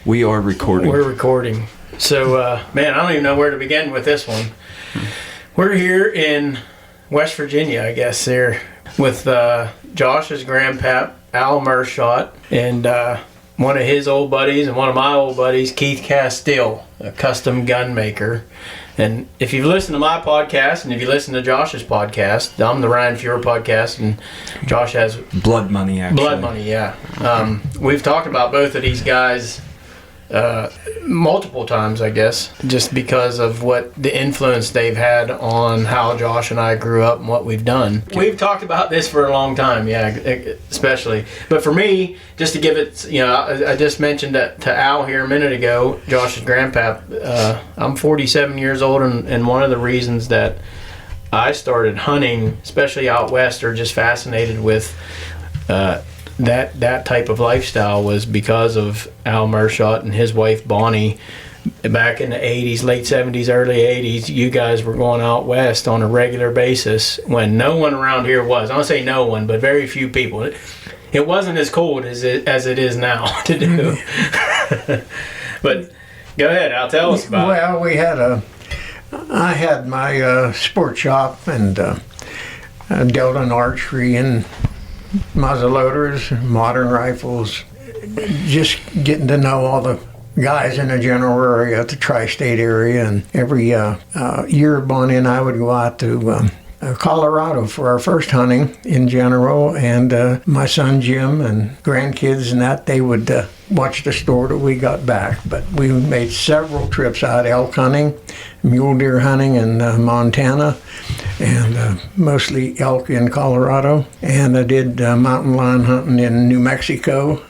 We are recording. We're recording. So, man, I don't even know where to begin with this one. We're here in West Virginia, I guess, there with Josh's grandpap, Al Mershot, and one of his old buddies and one of my old buddies, Keith Casteel, a custom gun maker. And if you've listened to my podcast and if you listen to Josh's podcast, I'm the Ryan Fuhrer podcast, and Josh has Blood Money, actually. Blood Money, yeah. We've talked about both of these guys multiple times, I guess, just because of what the influence they've had on how Josh and I grew up and what we've done. We've talked about this for a long time, yeah, especially. But for me, just to give it, I just mentioned that to Al here a minute ago, Josh's grandpap. I'm 47 years old, and one of the reasons that I started hunting, especially out west, or just fascinated with that type of lifestyle, was because of Al Mershot and his wife Bonnie. Back in the 80s, late 70s, early 80s, you guys were going out west on a regular basis when no one around here was. I don't say no one, but very few people. It wasn't as cold as it is now to do. But go ahead, Al, tell us about it. Well, I had my sports shop and dealt in archery and muzzleloaders, modern rifles, just getting to know all the guys in the general area, the tri-state area. And every year, Bonnie and I would go out to Colorado for our first hunting in general, and my son Jim and grandkids and that, they would watch the store till we got back. But we made several trips out elk hunting, mule deer hunting in Montana, and mostly elk in Colorado. And I did mountain lion hunting in New Mexico,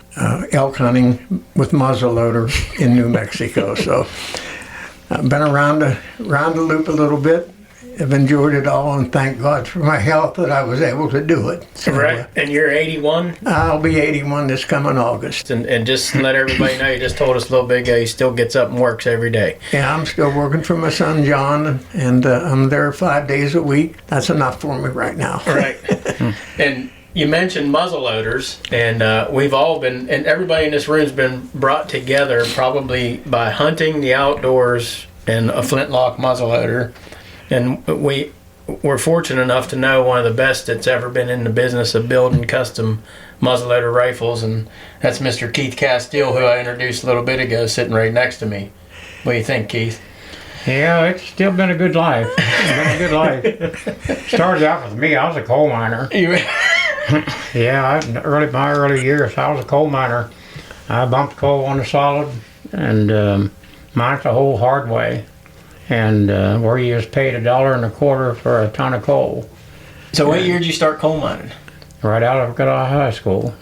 elk hunting with muzzleloader in New Mexico. So I've been around the loop a little bit. I've enjoyed it all, and thank God for my health that I was able to do it. So, right, and you're 81? I'll be 81 this coming August. And just let everybody know, you just told us a little bit ago, he still gets up and works every day. Yeah, I'm still working for my son John, and I'm there 5 days a week. That's enough for me right now. Right. And you mentioned muzzleloaders, and we've all been, and everybody in this room's been brought together probably by hunting the outdoors and a flintlock muzzleloader. And we're fortunate enough to know one of the best that's ever been in the business of building custom muzzleloader rifles, and that's Mr. Keith Casteel, who I introduced a little bit ago, sitting right next to me. What do you think, Keith? Yeah, it's still been a good life. It's been a good life. Started out with me, I was a coal miner. Yeah, my early years, I was a coal miner. I bumped coal on the solid and mined the whole hard way. And where you was paid $1.25 for a ton of coal. So what year did you start coal mining? Got out of high school.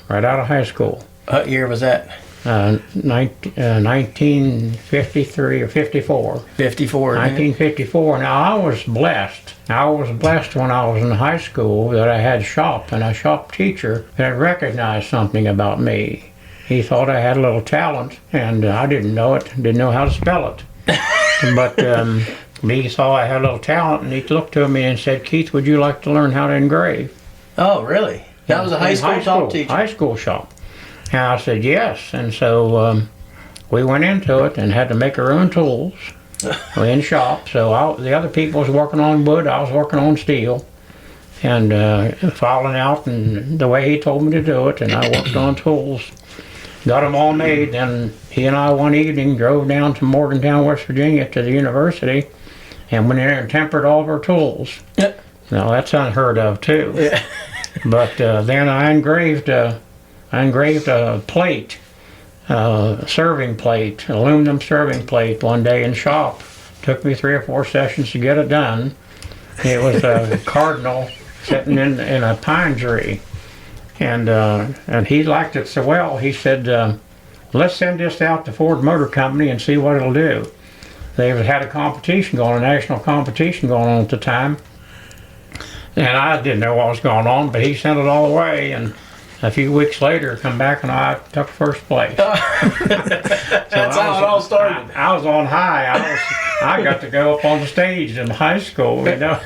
What year was that? 1953 or 54. 54. 1954. Now I was blessed. I was blessed when I was in high school that I had shop, and a shop teacher that recognized something about me. He thought I had a little talent, and I didn't know it, didn't know how to spell it. But he saw I had a little talent, and he looked to me and said, "Keith, would you like to learn how to engrave?" Oh, really? That was a high school shop teacher? High school shop. And I said, yes. And so we went into it and had to make our own tools in shop. So the other people was working on wood, I was working on steel. And filing out and the way he told me to do it, and I worked on tools. Got them all made, and he and I one evening drove down to Morgantown, West Virginia to the university and went in there and tempered all of our tools. Yep. Now that's unheard of too. Yeah. But then I engraved a plate, serving plate, aluminum serving plate one day in shop. Took me 3 or 4 sessions to get it done. It was a cardinal sitting in a pine tree. And he liked it so well, he said, let's send this out to Ford Motor Company and see what it'll do. They had a competition going, a national competition going on at the time. And I didn't know what was going on, but he sent it all away, and a few weeks later, come back and I took first place. That's how it all started. I was on high. I got to go up on the stage in high school, you know.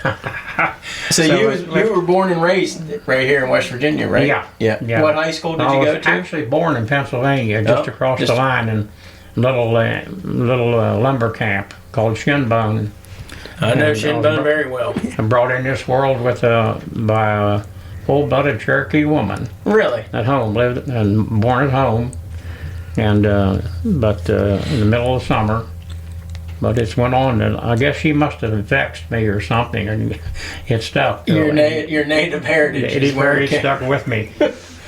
So you were born and raised right here in West Virginia, right? Yeah. What high school did you go to? I was actually born in Pennsylvania, just across the line, and little lumber camp called Shinbone. I know And Shinbone very well. I'm brought in this world by a full-blooded Cherokee woman Really? at home, lived and born at home, and but in the middle of summer. But it's went on, and I guess she must have vexed me or something, and it stuck. Your native heritage It is where it stuck with me.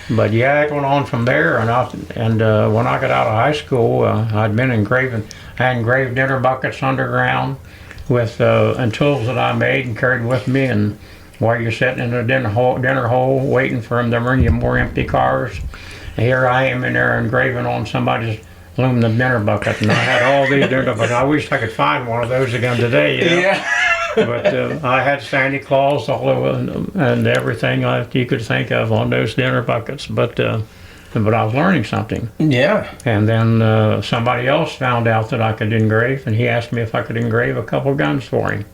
But yeah, it went on from there, and when I got out of high school, I'd been engraving. I engraved dinner buckets underground with and tools that I made and carried with me. And while you're sitting in a dinner hole waiting for them to bring you more empty cars, here I am in there engraving on somebody's aluminum dinner bucket, and I had all these dinner buckets. I wish I could find one of those again today. You know? Yeah. But I had Santa Claus all over and everything you could think of on those dinner buckets. But I was learning something. Yeah. And then somebody else found out that I could engrave, and he asked me if I could engrave a couple guns for him.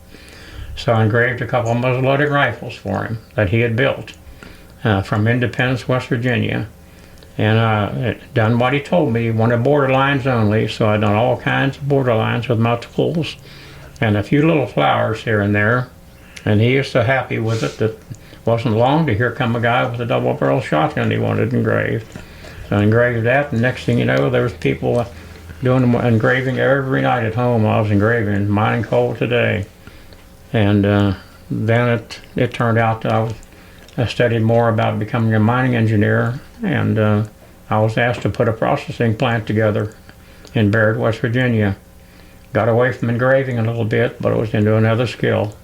So I engraved a couple of muzzle-loaded rifles for him that he had built from Independence, West Virginia. And I done what he told me. He wanted borderlines only, so I done all kinds of borderlines with my tools and a few little flowers here and there. And he was so happy with it that wasn't long to here come a guy with a double-barrel shotgun he wanted engraved. So I engraved that, and next thing you know, there was people doing engraving every night at home. I was engraving, mining coal today. And then it turned out that I studied more about becoming a mining engineer, and I was asked to put a processing plant together in Baird, West Virginia. Got away from engraving a little bit, but I was into another skill.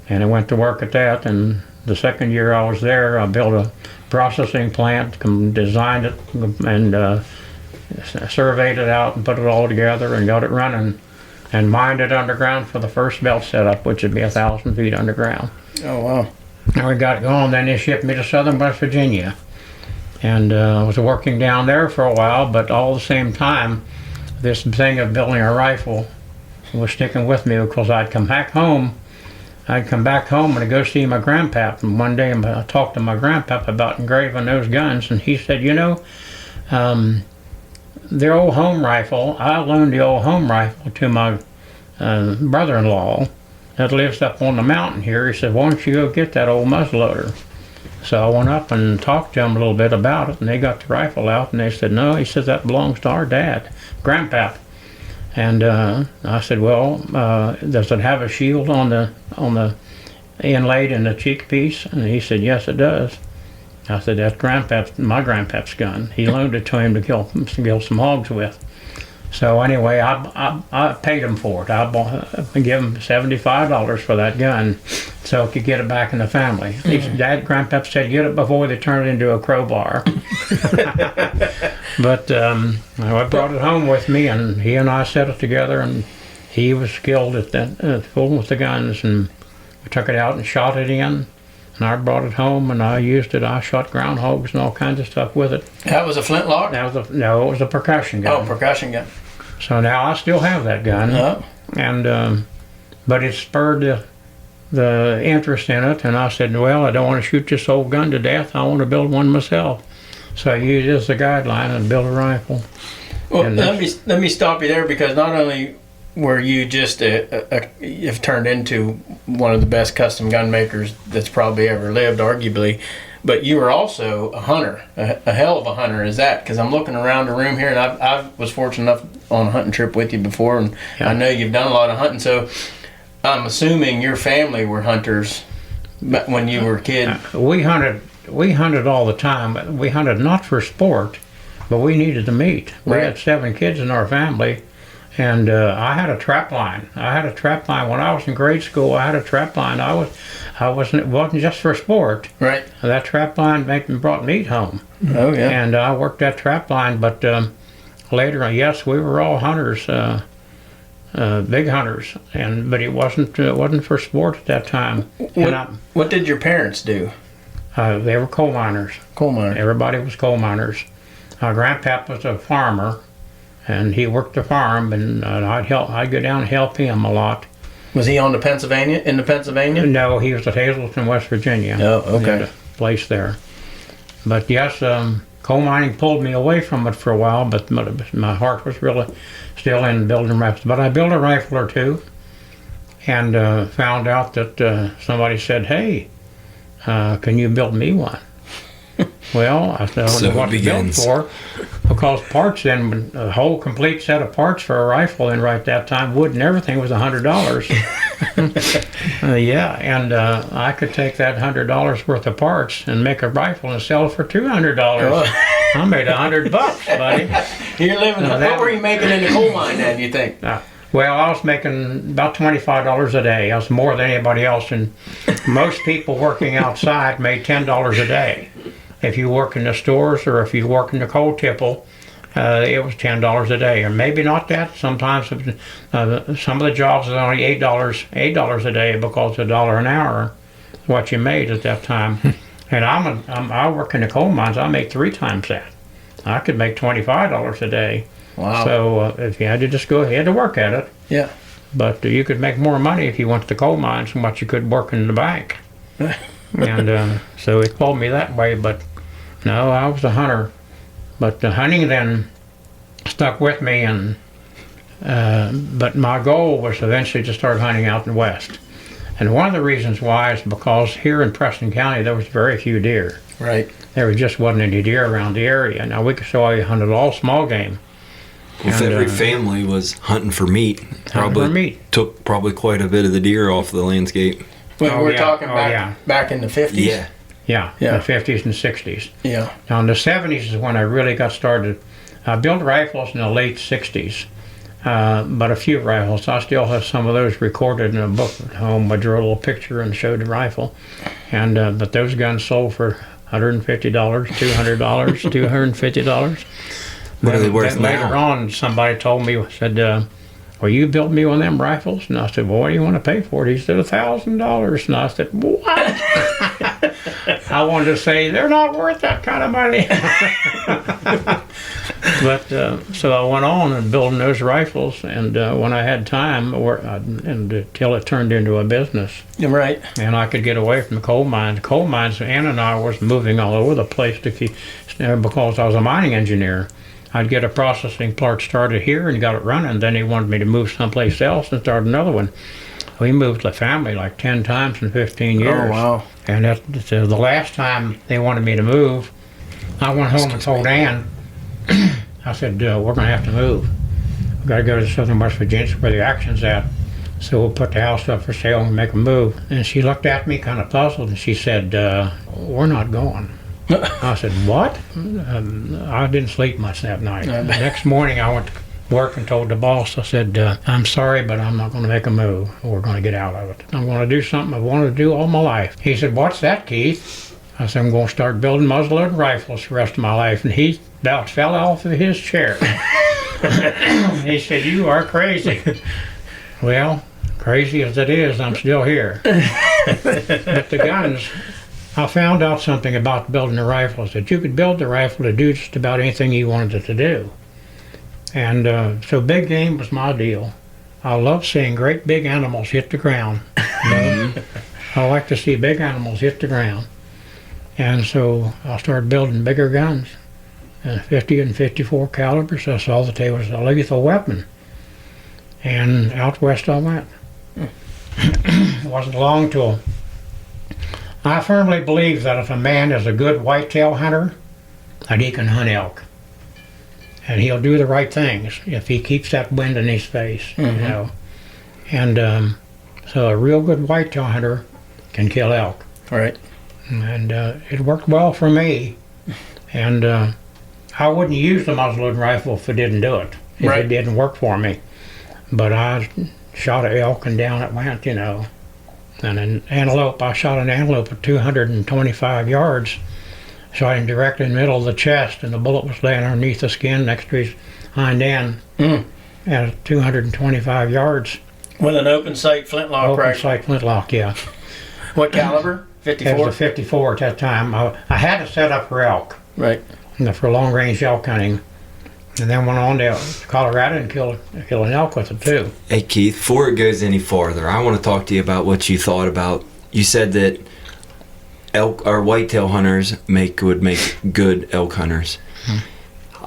And I went to work at that, and the second year I was there, I built a processing plant, designed it, and surveyed it out and put it all together and got it running, and mined it underground for the first belt setup, which would be 1,000 feet underground. Oh, wow. And we got going, then they shipped me to southern West Virginia. And I was working down there for a while, but all the same time, this thing of building a rifle was sticking with me, because I'd come back home and I'd go see my grandpap. And one day I talked to my grandpap about engraving those guns, and he said, the old home rifle, I loaned the old home rifle to my brother-in-law that lives up on the mountain here. He said, why don't you go get that old muzzleloader? So I went up and talked to them a little bit about it, and they got the rifle out, and they said, no, he says that belongs to our dad, grandpap. And I said, well, does it have a shield on the inlaid in the cheek piece? And he said, yes, it does. I said, that's my grandpap's gun. He loaned it to him to kill some hogs with. So anyway, I paid him for it. I gave him $75 for that gun, so he could get it back in the family. Grandpap said, get it before they turn it into a crowbar. But I brought it home with me, and he and I set it together, and he was skilled at that, fooling with the guns, and we took it out and shot it in. And I brought it home, and I used it. I shot groundhogs and all kinds of stuff with it. That was a flintlock? No, it was a percussion gun. Oh, percussion gun. So now I still have that gun. Oh. And but it spurred the interest in it, and I said, well, I don't want to shoot this old gun to death. I want to build one myself. So I used it as a guideline and built a rifle. Well, let me stop you there, because not only were you just you've turned into one of the best custom gun makers that's probably ever lived, arguably, but you were also a hunter, a hell of a hunter. Is that? Because I'm looking around the room here, and I was fortunate enough on a hunting trip with you before, and yeah. I know you've done a lot of hunting, so I'm assuming your family were hunters when you were a kid. We hunted all the time. We hunted not for sport, but we needed the meat. Right. We had 7 kids in our family. And I had a trap line. When I was in grade school. I had a trap line. It wasn't just for sport. Right. That trap line brought meat home. Oh yeah. And I worked that trap line. But later, yes, we were all hunters, big hunters. But it wasn't for sport at that time. What did your parents do? They were coal miners. Coal miners. Everybody was coal miners. Grandpap was a farmer. And he worked the farm, and I'd go down and help him a lot. Was he in the Pennsylvania? No, he was at Hazleton, West Virginia. Oh, okay. He had a place there. But yes, Coal mining pulled me away from it for a while, but my heart was really still in building rifles. But I built a rifle or two, and found out that somebody said, "Hey, can you build me one?" Well, I said, I don't know what to build for, because parts then, a whole complete set of parts for a rifle in right that time, wood and everything was $100. Yeah, and I could take that $100 worth of parts and make a rifle and sell it for $200. I made $100, buddy. You're living. What were you making in the coal mine then, you think? Well, I was making about $25 a day. I was more than anybody else, and most people working outside made $10 a day. If you work in the stores or if you work in the coal tipple, it was $10 a day, or maybe not that. Sometimes some of the jobs was only $8 a day, because $1 an hour is what you made at that time. And I work in the coal mines. I make 3 times that. I could make $25 a day. Wow. So if you had to just go ahead to work at it. Yeah. But you could make more money if you went to the coal mines than what you could work in the bank. And so it pulled me that way. But no, I was a hunter. But the hunting then stuck with me, and but my goal was eventually to start hunting out in the West. And one of the reasons why is because here in Preston County there was very few deer. Right. There just wasn't any deer around the area. Now I hunted all small game. If every family was hunting for meat, took probably quite a bit of the deer off the landscape. When we're talking back in the 50s? Yeah, the 50s and 60s. Yeah. Now in the 70s is when I really got started. I built rifles in the late 60s, but a few rifles. I still have some of those recorded in a book at home. I drew a little picture and showed the rifle. And but those guns sold for $150, $200, $250. What are they worth now? Later on, somebody told me, said, well, you built me one of them rifles? And I said, well, what do you want to pay for it? He said, $1,000. And I said, what? I wanted to say, they're not worth that kind of money. But so I went on and building those rifles, and when I had time, until it turned into a business. Right. And I could get away from the coal mines. Coal mines, Ann and I was moving all over the place because I was a mining engineer. I'd get a processing plant started here and got it running. Then he wanted me to move someplace else and start another one. We moved the family like 10 times in 15 years. Oh, wow. And the last time they wanted me to move, I went home and told Ann, I said, we're going to have to move. We've got to go to southern West Virginia where the action's at. So we'll put the house up for sale and make a move. And she looked at me kind of puzzled, and she said, we're not going. I said, what? I didn't sleep much that night. The next morning I went to work and told the boss, I said, I'm sorry, but I'm not going to make a move. We're going to get out of it. I'm going to do something I've wanted to do all my life. He said, what's that, Keith? I said, I'm going to start building muzzleloading rifles for the rest of my life. And he about fell off of his chair. He said, you are crazy. Well, crazy as it is, I'm still here. But the guns, I found out something about building the rifles, that you could build the rifle to do just about anything you wanted it to do. And so big game was my deal. I love seeing great big animals hit the ground. I like to see big animals hit the ground. And so I started building bigger guns, 50 and 54 calibers. That's all that they was a lethal weapon. And out west I went. It wasn't long till I firmly believe that if a man is a good whitetail hunter, that he can hunt elk. And he'll do the right things if he keeps that wind in his face, you know. And so a real good whitetail hunter can kill elk. Right. And it worked well for me. And I wouldn't use the muzzleloading rifle if it didn't do it, if it didn't work for me. But I shot an elk and down it went, you know. And an antelope, I shot an antelope at 225 yards. Shot him directly in the middle of the chest, and the bullet was laying underneath the skin next to his hind end at 225 yards. With an open sight flintlock, right? Open sight flintlock, yeah. What caliber? 54? It was a 54 at that time. I had it set up for elk. Right. For long range elk hunting. And then went on to Colorado and killed an elk with it too. Hey Keith, before it goes any farther, I want to talk to you about what you thought about. You said that elk or whitetail hunters would make good elk hunters.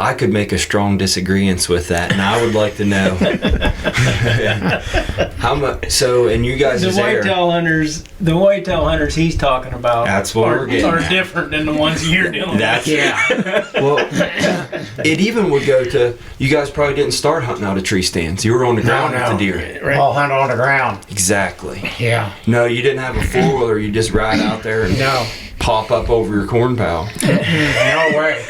I could make a strong disagreement with that, and I would like to know how much. So, and you guys, the whitetail hunters he's talking about. That's what we're getting. Are different than the ones you're dealing with. Well, it even would go to you guys. Probably didn't start hunting out of tree stands. You were on the ground with the deer. Right. All hunt on the ground. Exactly. Yeah. No, you didn't have a 4-wheeler. You just ride out there and pop up over your corn pile. No way.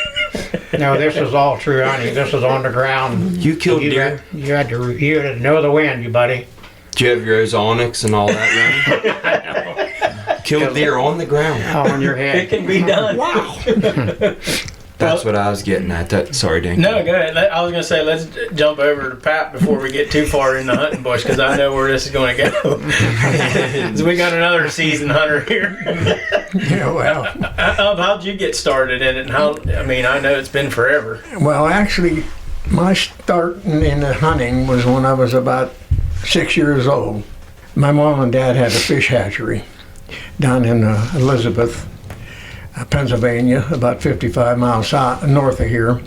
No, this is all true hunting. This is on the ground. You killed deer? You had to know the wind, you buddy. Did you have your ozonics and all that running? Killed deer on the ground. On your head. It can be done. Wow. That's what I was getting at. Sorry, Dan. No, go ahead. I was going to say, let's jump over to Pat before we get too far in the hunting bush, because I know where this is going to go. So we got another seasoned hunter here. Yeah, well. How'd you get started in it? And I know it's been forever. Well, actually, my start in the hunting was when I was about 6 years old. My mom and dad had a fish hatchery down in Elizabeth, Pennsylvania, about 55 miles north of here.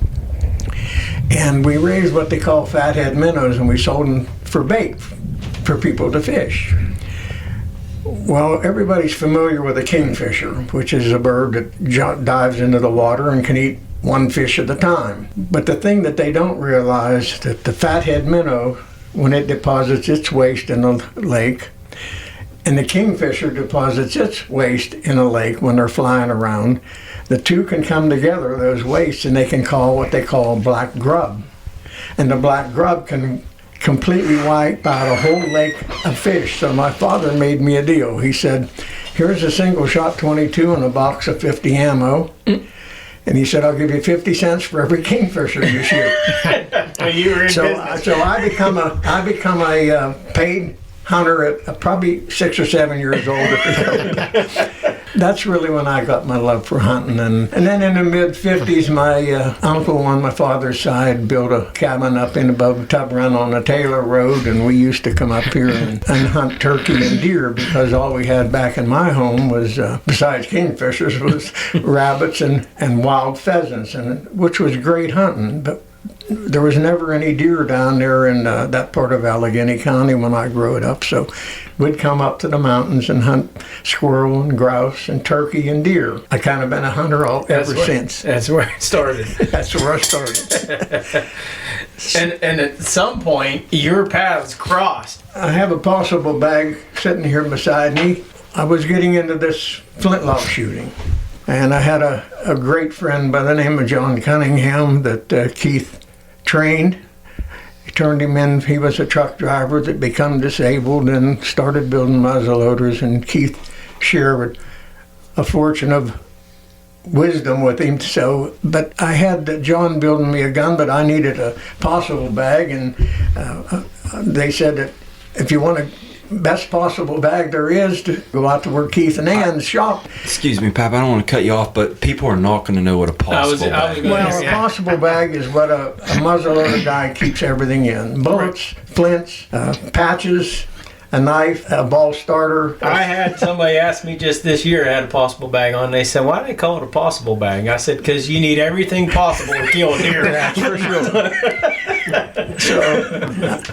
And we raised what they call fathead minnows, and we sold them for bait for people to fish. Well, everybody's familiar with a kingfisher, which is a bird that dives into the water and can eat one fish at a time. But the thing that they don't realize that the fathead minnow, when it deposits its waste in a lake, and the kingfisher deposits its waste in a lake when they're flying around, the two can come together, those wastes, and they can call what they call black grub. And the black grub can completely wipe out a whole lake of fish. So my father made me a deal. He said, here's a single shot 22 and a box of 50 ammo. And he said, I'll give you 50 cents for every kingfisher you shoot. You were in business. So I become a paid hunter at probably 6 or 7 years old at the That's really when I got my love for hunting. And then in the mid-50s, my uncle on my father's side built a cabin up in above Tub Run on the Taylor Road, and we used to come up here and hunt turkey and deer, because all we had back in my home was, besides kingfishers, was rabbits and wild pheasants, which was great hunting. But there was never any deer down there in that part of Allegheny County when I grew it up, so we'd come up to the mountains and hunt squirrel and grouse and turkey and deer. I kind of been a hunter ever since. That's where it started. That's where I started. And at some point, your paths crossed. I have a possible bag sitting here beside me. I was getting into this flintlock shooting, and I had a great friend by the name of John Cunningham that Keith trained. He turned him in. He was a truck driver that became disabled and started building muzzleloaders, and Keith shared a fortune of wisdom with him. So, but I had John building me a gun, but I needed a possible bag, and they said that if you want a best possible bag there is, to go out to where Keith and Ann's shop. Excuse me, Pap, I don't want to cut you off, but people are not going to know what a possible bag is. Well, a possible bag is what a muzzleloader guy keeps everything in. Bullets, flints, patches, a knife, a ball starter. I had somebody ask me just this year, I had a possible bag on. They said, why do they call it a possible bag? I said, because you need everything possible to kill a deer. That's for sure. So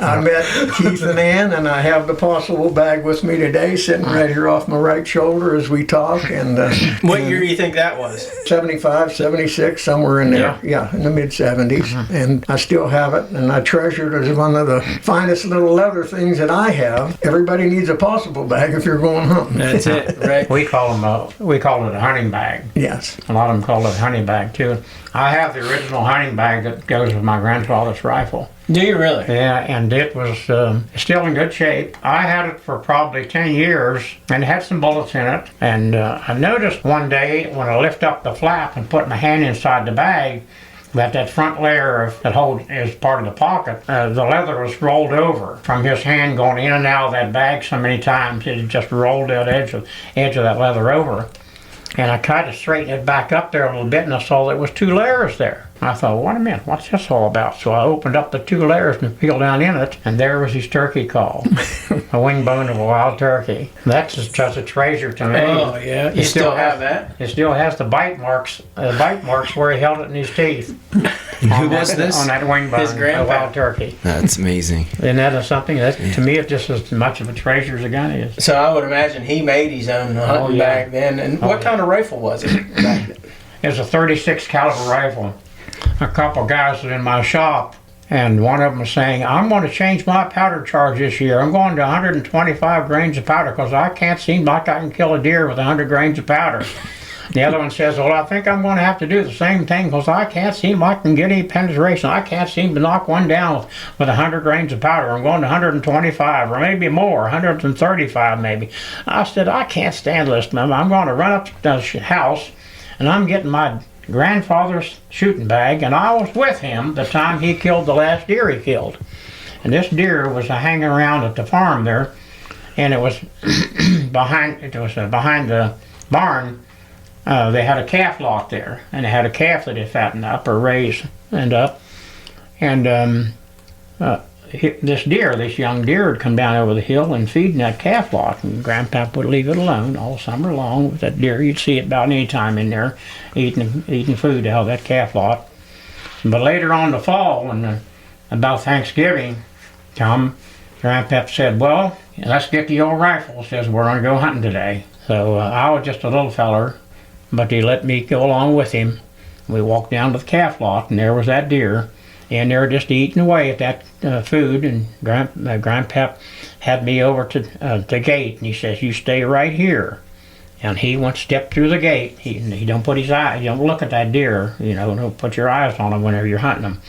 I met Keith and Ann, and I have the possible bag with me today, sitting right here off my right shoulder as we talk. And what year do you think that was? 75, 76, somewhere in there. Yeah, in the mid-70s. And I still have it, and I treasure it as one of the finest little leather things that I have. Everybody needs a possible bag if you're going hunting. That's it, right? We call it a hunting bag. Yes. A lot of them call it a hunting bag too. I have the original hunting bag that goes with my grandfather's rifle. Do you really? Yeah, and it was still in good shape. I had it for probably 10 years and it had some bullets in it. And I noticed one day when I lift up the flap and put my hand inside the bag, that front layer that is part of the pocket, the leather was rolled over from his hand going in and out of that bag so many times. It just rolled that edge of that leather over. And I tried to straighten it back up there a little bit, and I saw there was 2 layers there. I thought, wait a minute, what's this all about? So I opened up the 2 layers and peeled down in it, and there was his turkey call, a wing bone of a wild turkey. That's just a treasure to me. Oh yeah, you still have that? It still has the bite marks where he held it in his teeth. Who was this? On that wing bone, His a grandpa. wild turkey. That's amazing. And that is something that, to me, it's just as much of a treasure as a gun is. So I would imagine he made his own hunting yeah. back then. And what kind of rifle was it back then? It was a 36 caliber rifle. A couple guys was in my shop, and one of them was saying, I'm going to change my powder charge this year. I'm going to 125 grains of powder because I can't seem like I can kill a deer with 100 grains of powder. The other one says, well, I think I'm going to have to do the same thing because I can't seem like I can get any penetration. I can't seem to knock one down with 100 grains of powder. I'm going to 125 or maybe more, 135 maybe. I said, I can't stand listening. I'm going to run up to the house, and I'm getting my grandfather's shooting bag, and I was with him the time he killed the last deer he killed. And this deer was hanging around at the farm there, and it was behind the barn. They had a calf lock there, and they had a calf that they fattened up or raised and up. And this young deer would come down over the hill and feed in that calf lock, and Grandpa would leave it alone all summer long with that deer. You'd see it about any time in there eating food out of that calf lock. But later on in the fall, when about Thanksgiving come, Grandpa said, well, let's get the old rifle. Says, we're going to go hunting today. So I was just a little feller, but he let me go along with him. We walked down to the calf lock, and there was that deer. And they were just eating away at that food, and Grandpa had me over to the gate, and he says, you stay right here. And he went step through the gate. He don't put his eye, you don't look at that deer, don't put your eyes on him whenever you're hunting them.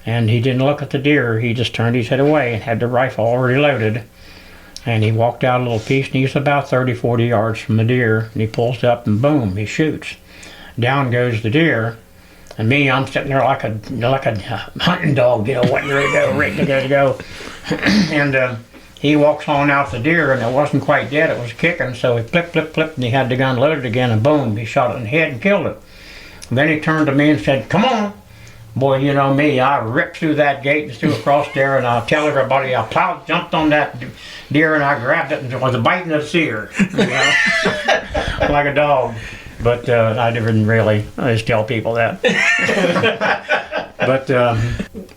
And he didn't look at the deer, he just turned his head away and had the rifle already loaded. And he walked out a little piece, and he was about 30, 40 yards from the deer, and he pulls up, and boom, he shoots. Down goes the deer. And me, I'm sitting there like a hunting dog, waiting ready to go. And he walks on out the deer, and it wasn't quite dead, it was kicking, so he flipped, and he had the gun loaded again, and boom, he shot it in the head and killed it. And then he turned to me and said, come on. Boy, you know me, I ripped through that gate and threw across there, and I'll tell everybody, I jumped on that deer, and I grabbed it, and it was biting its ear, like a dog. But I didn't really just tell people that. But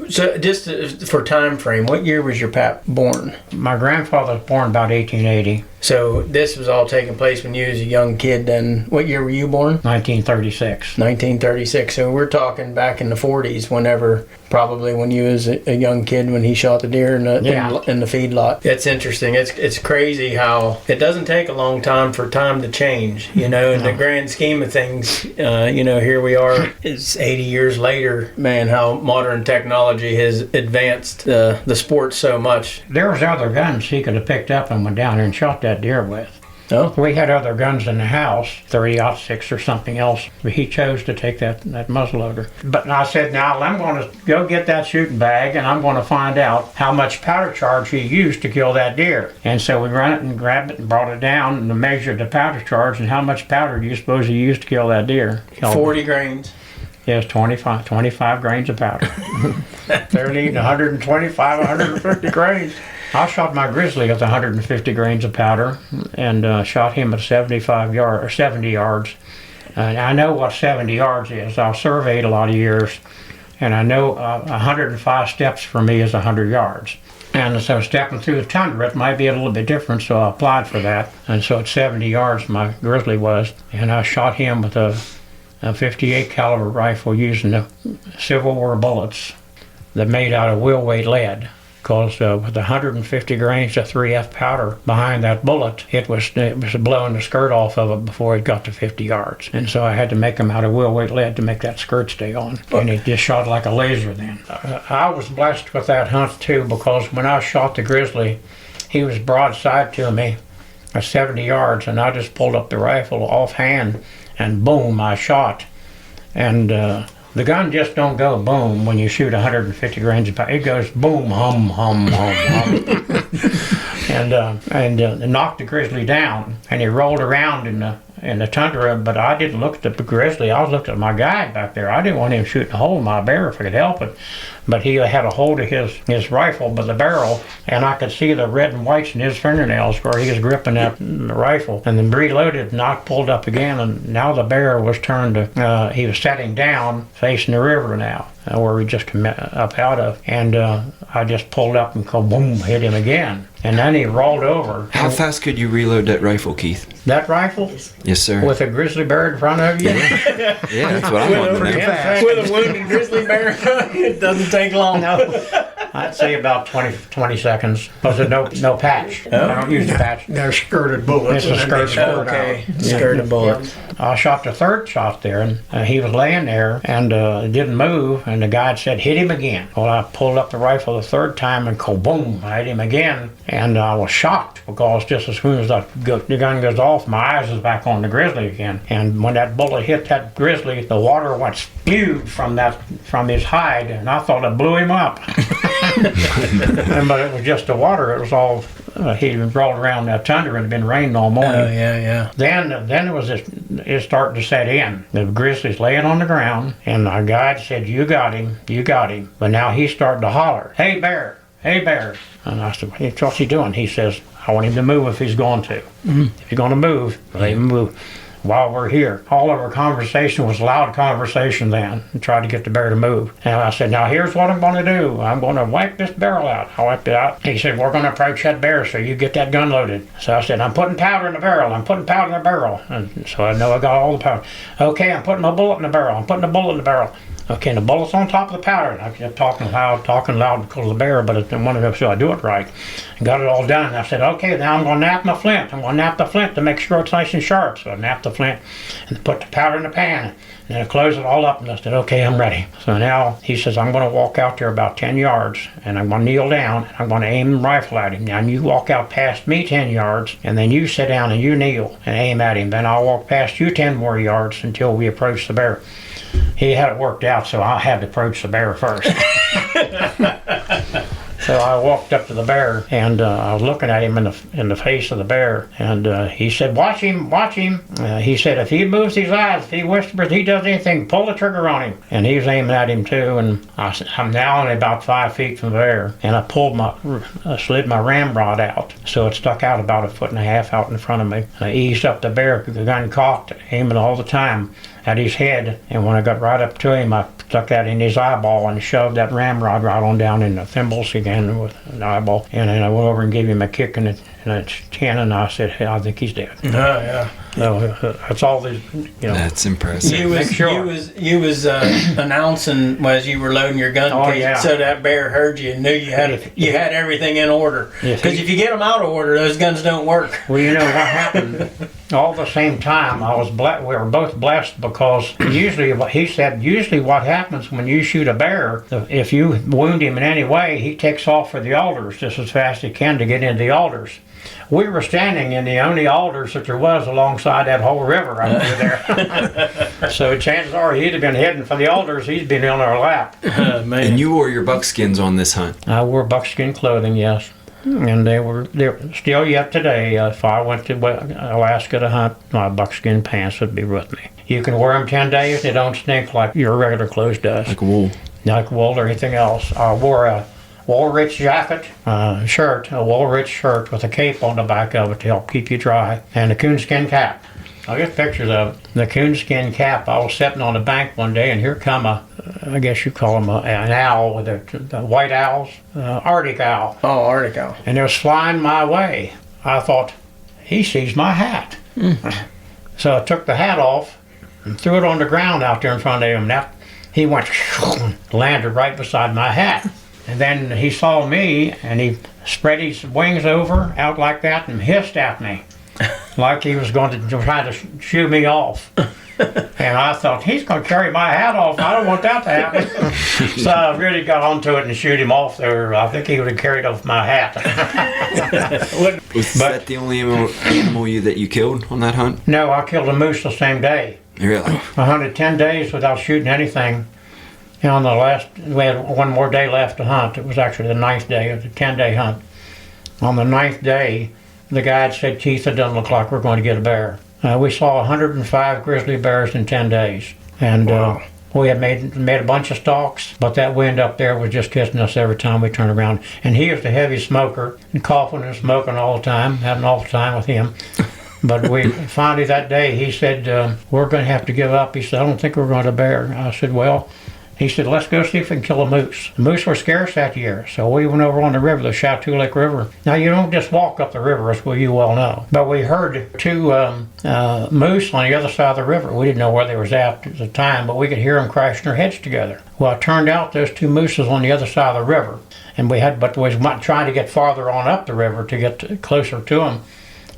So just for time frame, what year was your pap born? my grandfather was born about 1880, So this was all taking place when you was a young kid then. What year were you born? 1936. 1936. So we're talking back in the 40s, probably when you was a young kid when he shot the deer in the feedlot. It's interesting. It's crazy how it doesn't take a long time for time to change, in the grand scheme of things. Here we are, it's 80 years later, man, how modern technology has advanced the sport so much. There was other guns he could have picked up and went down there and shot that deer with. Oh? We had other guns in the house, 30-06 or something else, but he chose to take that muzzleloader. But I said, now I'm going to go get that shooting bag, and I'm going to find out how much powder charge he used to kill that deer. And so we ran it and grabbed it and brought it down and measured the powder charge, and how much powder do you suppose he used to kill that deer? 40 grains. Yes, 25 grains of powder. 30 to 125, 150 grains. I shot my grizzly with 150 grains of powder, and shot him at 70 yards. And I know what 70 yards is. I've surveyed a lot of years, and I know 105 steps for me is 100 yards. And so stepping through the tundra, it might be a little bit different, so I applied for that. And so at 70 yards, my grizzly was, and I shot him with a 58 caliber rifle using the Civil War bullets that made out of wheel weight lead. Because with 150 grains of 3F powder behind that bullet, it was blowing the skirt off of it before it got to 50 yards. And so I had to make them out of wheel weight lead to make that skirt stay on. And it just shot like a laser then. I was blessed with that hunt too, because when I shot the grizzly, he was broadside to me at 70 yards, and I just pulled up the rifle offhand, and boom, I shot. And the gun just don't go boom when you shoot 150 grains of powder. It goes boom, hum, hum, hum, hum. and knocked the grizzly down. And he rolled around in in the tundra, but I didn't look at the grizzly. I was looking at my guide back there. I didn't want him shooting a hole in my bear if I could help it. But he had a hold of his rifle by the barrel, and I could see the red and whites in his fingernails where he was gripping that rifle. And then reloaded, and I pulled up again, and now the bear was turned to, he was setting down, facing the river now, where we just come up out of. And I just pulled up and boom, hit him again. And then he rolled over. How fast could you reload that rifle, Keith? That rifle? Yes, sir. With a grizzly bear in front of you? Yeah, that's what I want to know. With a wounded grizzly bear, it doesn't take long. No. I'd say about 20 seconds. Was it no patch? I don't use the patch. They're skirted bullets. It's a skirted bullet. Okay, skirted bullet. I shot the third shot there, and he was laying there and didn't move. And the guide said, "Hit him again." Well, I pulled up the rifle the third time and boom, I hit him again. And I was shocked because just as soon as the gun goes off, my eyes is back on the grizzly again. And when that bullet hit that grizzly, the water went spewed from his hide, and I thought it blew him up. But it was just the water. It was all he rolled around that tundra and had been raining all morning. Oh yeah. Then it was it's starting to set in. The grizzly's laying on the ground, and our guide said, "You got him, you got him." But now he's starting to holler, "Hey bear, hey bear!" And I said, "What's he doing?" He says, "I want him to move if he's going to. If he's going to move, let him move." While we're here, all of our conversation was loud conversation then, and tried to get the bear to move. And I said, "Now here's what I'm going to do. I'm going to wipe this barrel out." I wiped it out. He said, "We're going to approach that bear, so you get that gun loaded." So I said, "I'm putting powder in the barrel. I'm putting powder in the barrel." And so I know I got all the powder. "Okay, I'm putting a bullet in the barrel. I'm putting a bullet in the barrel." "Okay, and the bullet's on top of the powder." And I kept talking loud because of the bear, but I didn't want to know so I do it right. And got it all done. And I said, "Okay, now I'm going to nap my flint. I'm going to nap the flint to make sure it's nice and sharp." So I napped the flint and put the powder in the pan. And then I closed it all up, and I said, "Okay, I'm ready." So now he says, "I'm going to walk out there about 10 yards, and I'm going to kneel down, and I'm going to aim the rifle at him. Now you walk out past me 10 yards, and then you sit down and you kneel and aim at him. Then I'll walk past you 10 more yards until we approach the bear." He had it worked out, so I had to approach the bear first. So I walked up to the bear, and I was looking at him in the face of the bear, and he said, "Watch him, watch him." He said, "If he moves his eyes, if he whispers, if he does anything, pull the trigger on him." And he was aiming at him too, and I'm now only about 5 feet from the bear, and I slid my ramrod out, so it stuck out about 1.5 foot out in front of me. I eased up the bear, the gun cocked, aiming all the time at his head, and when I got right up to him, I stuck that in his eyeball and shoved that ramrod right on down in the thimbles again with an eyeball. And then I went over and gave him a kick in its chin, and I said, "Hey, I think he's dead." Oh yeah. So that's all these, That's impressive. You was announcing as you were loading your gun case, yeah. so that bear heard you and knew you had everything in order. Because if you get them out of order, those guns don't work. Well, you know what happened? All the same time, we were both blessed because usually what happens when you shoot a bear, if you wound him in any way, he takes off for the alders just as fast as he can to get into the alders. We were standing in the only alders that there was alongside that whole river right there. So chances are he'd have been heading for the alders. He'd been on our lap. Man. And you wore your buckskins on this hunt. I wore buckskin clothing, yes. And they're still yet today. If I went to Alaska to hunt, my buckskin pants would be with me. You can wear them 10 days. They don't stink like your regular clothes does. Like wool. Like wool or anything else. I wore a Woolrich jacket, a Woolrich shirt with a cape on the back of it to help keep you dry, and a coonskin cap. I'll get pictures of it. The coonskin cap. I was sitting on the bank one day, and here come I guess you call them an owl with the white owls, Arctic owl. Oh, Arctic owl. And it was flying my way. I thought, he sees my hat. So I took the hat off and threw it on the ground out there in front of him. He went, landed right beside my hat. And then he saw me, and he spread his wings out like that and hissed at me like he was going to try to shoo me off. And I thought, he's going to carry my hat off. I don't want that to happen. So I really got onto it and shoot him off there. I think he would have carried off my hat. Was that the only animal that you killed on that hunt? No, I killed a moose the same day. Really? I hunted 10 days without shooting anything. And on the last, we had one more day left to hunt. It was actually the 9th day. It was a 10-day hunt. On the 9th day, the guide said, "Keith, it doesn't look like we're going to get a bear." We saw 105 grizzly bears in 10 days. And we had made a bunch of stalks, but that wind up there was just kissing us every time we turned around. And he was a heavy smoker, and coughing and smoking all the time, had an awful time with him. But we finally that day, he said, we're going to have to give up. He said, I don't think we're going to bear. I said, well, he said, let's go see if we can kill a moose. The moose were scarce that year, so we went over on the river, the Chateau Lake River. Now, you don't just walk up the river, as you well know. But we heard two moose on the other side of the river. We didn't know where they was at the time, but we could hear them crashing their heads together. Well, it turned out there's two mooses on the other side of the river. And we was trying to get farther on up the river to get closer to them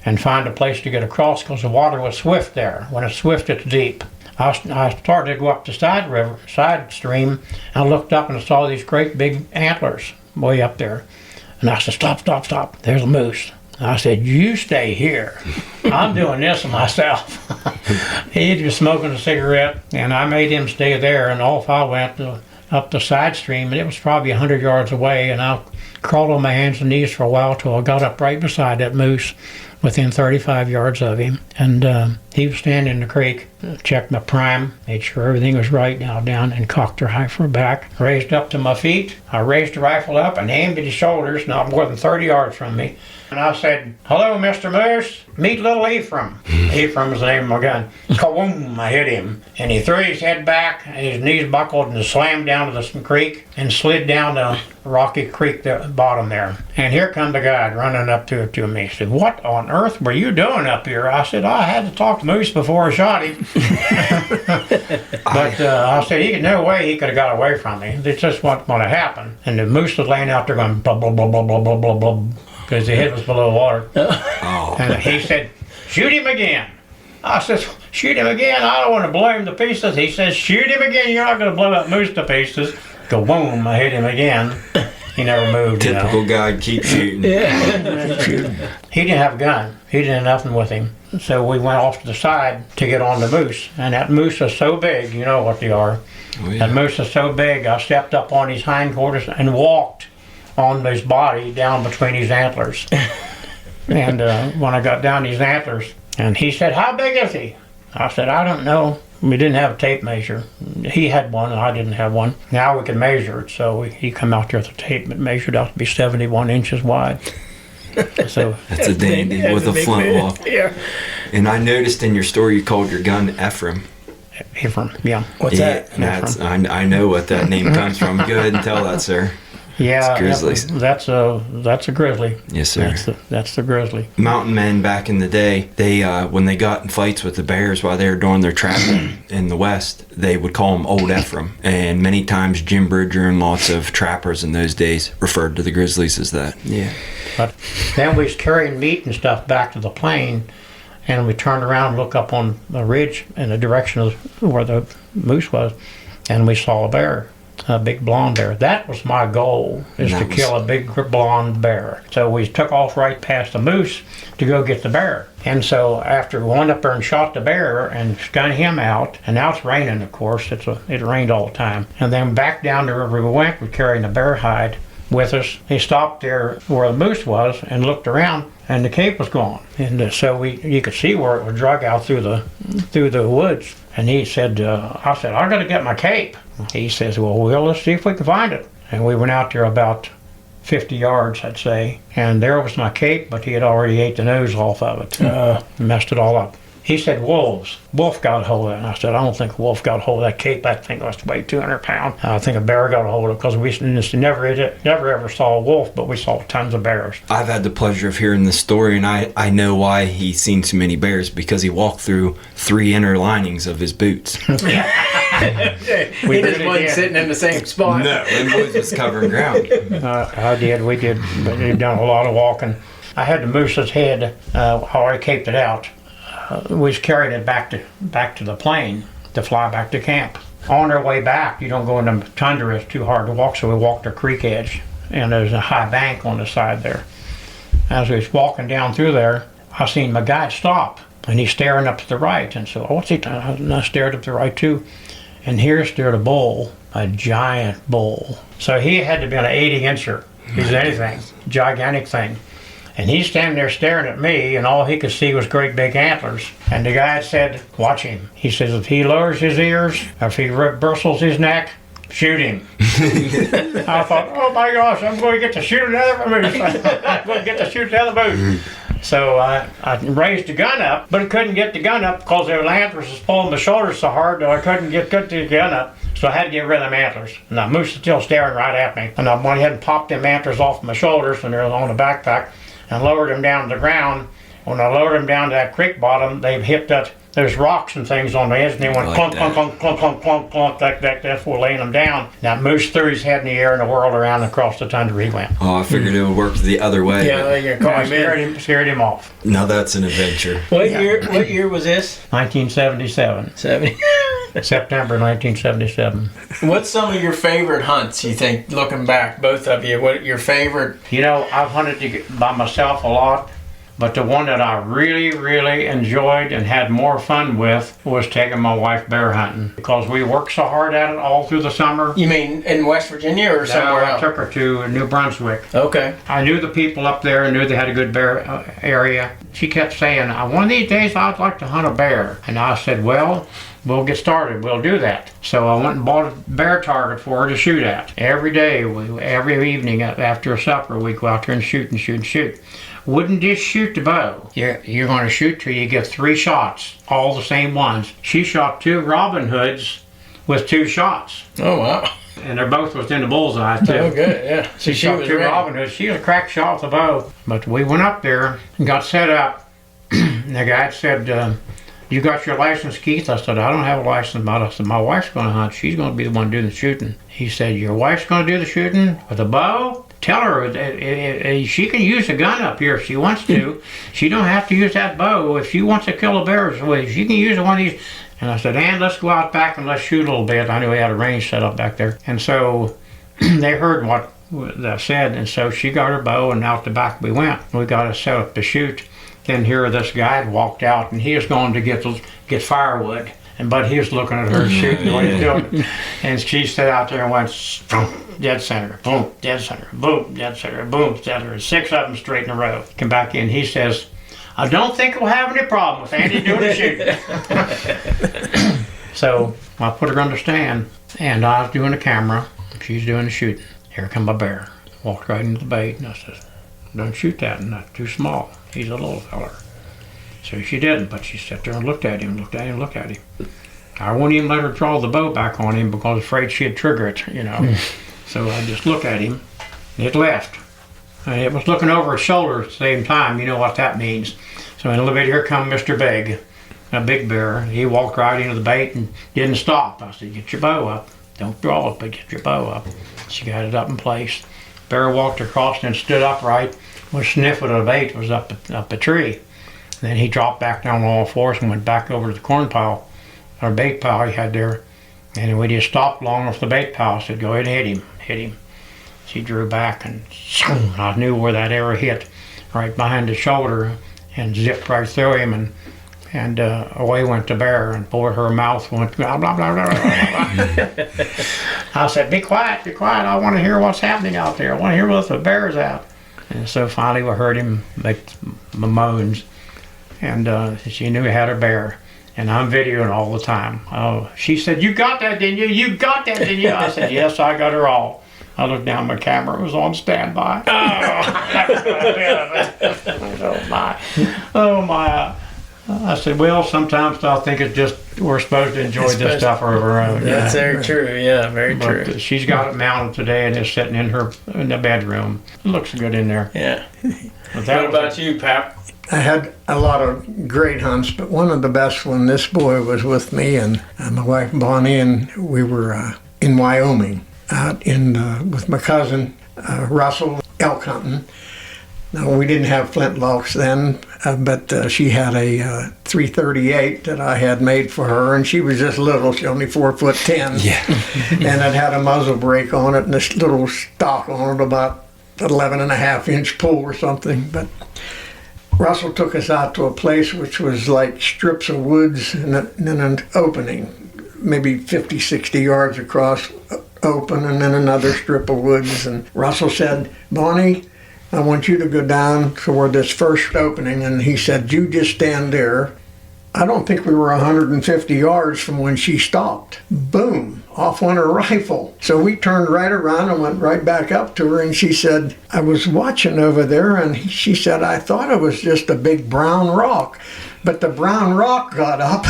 and find a place to get across because the water was swift there. When it's swift, it's deep. I started to go up the side stream, and I looked up and I saw these great big antlers way up there. And I said, stop, stop, stop, there's a moose. I said, you stay here. I'm doing this myself. He was smoking a cigarette, and I made him stay there, and off I went up the side stream, and it was probably 100 yards away, and I crawled on my hands and knees for a while till I got up right beside that moose, within 35 yards of him. And he was standing in the creek, checked my prime, made sure everything was right, now down and cocked the rifle back, raised up to my feet. I raised the rifle up and aimed at his shoulders, not more than 30 yards from me. And I said, hello, Mr. Moose, meet little Ephraim. Ephraim was the name of my gun. Kawoom, I hit him. And he threw his head back, and his knees buckled, and slammed down to the creek, and slid down the rocky creek bottom there. And here come the guide running up to me. He said, what on earth were you doing up here? I said, I had to talk to Moose before I shot him. But I said, he no way he could have got away from me. It's just what's going to happen. And the moose was laying out there going blah, blah, blah, blah, blah, blah, blah, blah, because the head was below water. Oh. And he said, shoot him again. I said, shoot him again? I don't want to blow him to pieces. He says, shoot him again. You're not going to blow that moose to pieces. Go boom, I hit him again. He never moved. Typical guy, keep shooting. He didn't have a gun. He didn't have nothing with him. So we went off to the side to get on the moose. And that moose was so big, you know what they are. Oh, yeah. That moose was so big, I stepped up on his hindquarters and walked on his body down between his antlers. And when I got down his antlers, and he said, how big is he? I said, I don't know. We didn't have a tape measure. He had one, and I didn't have one. Now we can measure it, so he come out there with a tape. It measured out to be 71 inches wide. So that's a dandy with a flintlock. Yeah. And I noticed in your story you called your gun Ephraim. Ephraim, yeah. What's that? I know what that name comes from. Go ahead and tell that, sir. Yeah, grizzlies. That's a grizzly. Yes, sir. That's the grizzly. Mountain men back in the day, they when they got in fights with the bears while they were doing their trapping in the West, they would call him Old Ephraim. And many times Jim Bridger and lots of trappers in those days referred to the grizzlies as that. Yeah. But then we was carrying meat and stuff back to the plane, and we turned around and looked up on the ridge in the direction of where the moose was, and we saw a bear. A big blonde bear. That was my goal, is to kill a big blonde bear. So we took off right past the moose to go get the bear. And so after we went up there and shot the bear and gunned him out, and now it's raining, of course, it rained all the time. And then back down the river we went, we're carrying the bear hide with us. He stopped there where the moose was and looked around, and the cape was gone. And so you could see where it was drug out through the woods. And he said, I said, I gotta get my cape. He says, well, let's see if we can find it. And we went out there about 50 yards, I'd say. And there was my cape, but he had already ate the nose off of it. Messed it all up. He said, wolves. Wolf got a hold of it. And I said, I don't think a wolf got a hold of that cape. That thing must weigh 200 pounds. I think a bear got a hold of it, because we never ever saw a wolf, but we saw tons of bears. I've had the pleasure of hearing this story, and I know why he's seen so many bears, because he walked through 3 inner linings of his boots. He just wasn't sitting in the same spot. No, and was just covering ground. We did, but we've done a lot of walking. I had the moose's head, how I caped it out. We was carrying it back to the plane to fly back to camp. On our way back, you don't go in the tundra, it's too hard to walk, so we walked the creek edge, and there's a high bank on the side there. As we was walking down through there, I seen my guide stop, and he's staring up to the right, and so what's he doing? And I stared up to the right too, and here stared a bull, a giant bull. So he had to be an 80-incher. He's anything, gigantic thing. And he's standing there staring at me, and all he could see was great big antlers. And the guy said, watch him. He says, if he lowers his ears, or if he bristles his neck, shoot him. I thought, oh my gosh, I'm going to get to shoot another moose. I'm going to get to shoot another moose. So I raised the gun up, but I couldn't get the gun up because the antlers was pulling my shoulders so hard that I couldn't get the gun up. So I had to get rid of them antlers. And the moose is still staring right at me. And I went ahead and popped them antlers off my shoulders when they were on the backpack and lowered them down to the ground. When I lowered them down to that creek bottom, they hit that. There's rocks and things on the edge, and they went clunk, clunk, clunk, clunk, clunk, clunk, clunk, like that. That's for laying them down. That moose threw his head in the air and whirled around and across the tundra he went. Oh, I figured it would work the other way. Yeah, you call him in. Scared him off. Now that's an adventure. What year was this? 1977. 70. September 1977. What's some of your favorite hunts, you think, looking back, both of you? What your favorite? You know, I've hunted by myself a lot, but the one that I really, really enjoyed and had more fun with was taking my wife bear hunting, because we worked so hard at it all through the summer. You mean in West Virginia or somewhere I else? took her to New Brunswick. Okay. I knew the people up there and knew they had a good bear area. She kept saying, one of these days I'd like to hunt a bear. And I said, well, we'll get started. We'll do that. So I went and bought a bear target for her to shoot at. Every day, every evening after supper, we'd go out there and shoot and shoot and shoot. Wouldn't just shoot the bow. You're going to shoot till you get 3 shots, all the same ones. She shot 2 Robin Hoods with 2 shots. Oh, wow. And they're both within the bullseye, too. Oh, good, yeah. She shot 2 Robin Hoods. She was a crack shot with the bow. But we went up there and got set up. And the guy said, you got your license, Keith? I said, I don't have a license. I said, my wife's going to hunt. She's going to be the one doing the shooting. He said, your wife's going to do the shooting with a bow? Tell her that she can use a gun up here if she wants to. She don't have to use that bow. If she wants to kill a bear, she can use one of these. And I said, and let's go out back and let's shoot a little bit. I knew we had a range set up back there. And so they heard what I said, and so she got her bow, and out the back we went. We got us set up to shoot. Then here this guy had walked out, and he was going to get firewood. But he was looking at her shooting what he's doing. And she sat out there and went, boom, dead center, boom, dead center, boom, dead center, boom, dead center. 6 of them straight in a row. Come back in, he says, I don't think we'll have any problem with Andy doing the shooting. So I put her on the stand, and I was doing the camera, she's doing the shooting. Here come my bear. Walked right into the bait, and I said, don't shoot that, not too small. He's a little feller. So she didn't, but she sat there and looked at him, looked at him, looked at him. I wouldn't even let her draw the bow back on him because I was afraid she'd trigger it, you know. So I just looked at him, and it left. And it was looking over his shoulder at the same time, you know what that means. So in a little bit, here come Mr. Big, a big bear. He walked right into the bait and didn't stop. I said, get your bow up. Don't draw it, but get your bow up. She got it up in place. Bear walked across and stood upright, was sniffing at the bait, was up a tree. Then he dropped back down on all fours and went back over to the corn pile, or bait pile he had there. And we just stopped long enough the bait pile. I said, go ahead and hit him. She drew back, and I knew where that arrow hit, right behind the shoulder, and zipped right through him, and away went the bear, and over her mouth went blah, blah, blah, blah, blah, blah. I said, be quiet, I want to hear what's happening out there. I want to hear what the bear's at. And so finally we heard him make moans. And she knew he had her bear, and I'm videoing all the time. Oh, she said, you got that, didn't you? You got that, didn't you? I said, yes, I got her all. I looked down, my camera was on standby. Oh, that was a bit of it. Oh my. I said, well, sometimes I think it's just we're supposed to enjoy this stuff of our own. That's very true, yeah, very true. She's got it mounted today, and it's sitting in the bedroom. It looks good in there. Yeah. What about you, Pap? I had a lot of great hunts, but one of the best when this boy was with me and my wife Bonnie, and we were in Wyoming out with my cousin Russell elk hunting. Now, we didn't have flintlocks then, but she had a .338 that I had made for her, and she was just little. She only 4'10". Yeah. And it had a muzzle brake on it and this little stock on it, about 11.5-inch pull or something. But Russell took us out to a place which was like strips of woods and then an opening, maybe 50, 60 yards across open, and then another strip of woods. And Russell said, Bonnie, I want you to go down toward this first opening. And he said, you just stand there. I don't think we were 150 yards from when she stopped. Boom, off went her rifle. So we turned right around and went right back up to her, and she said, I was watching over there, and she said, I thought it was just a big brown rock. But the brown rock got up,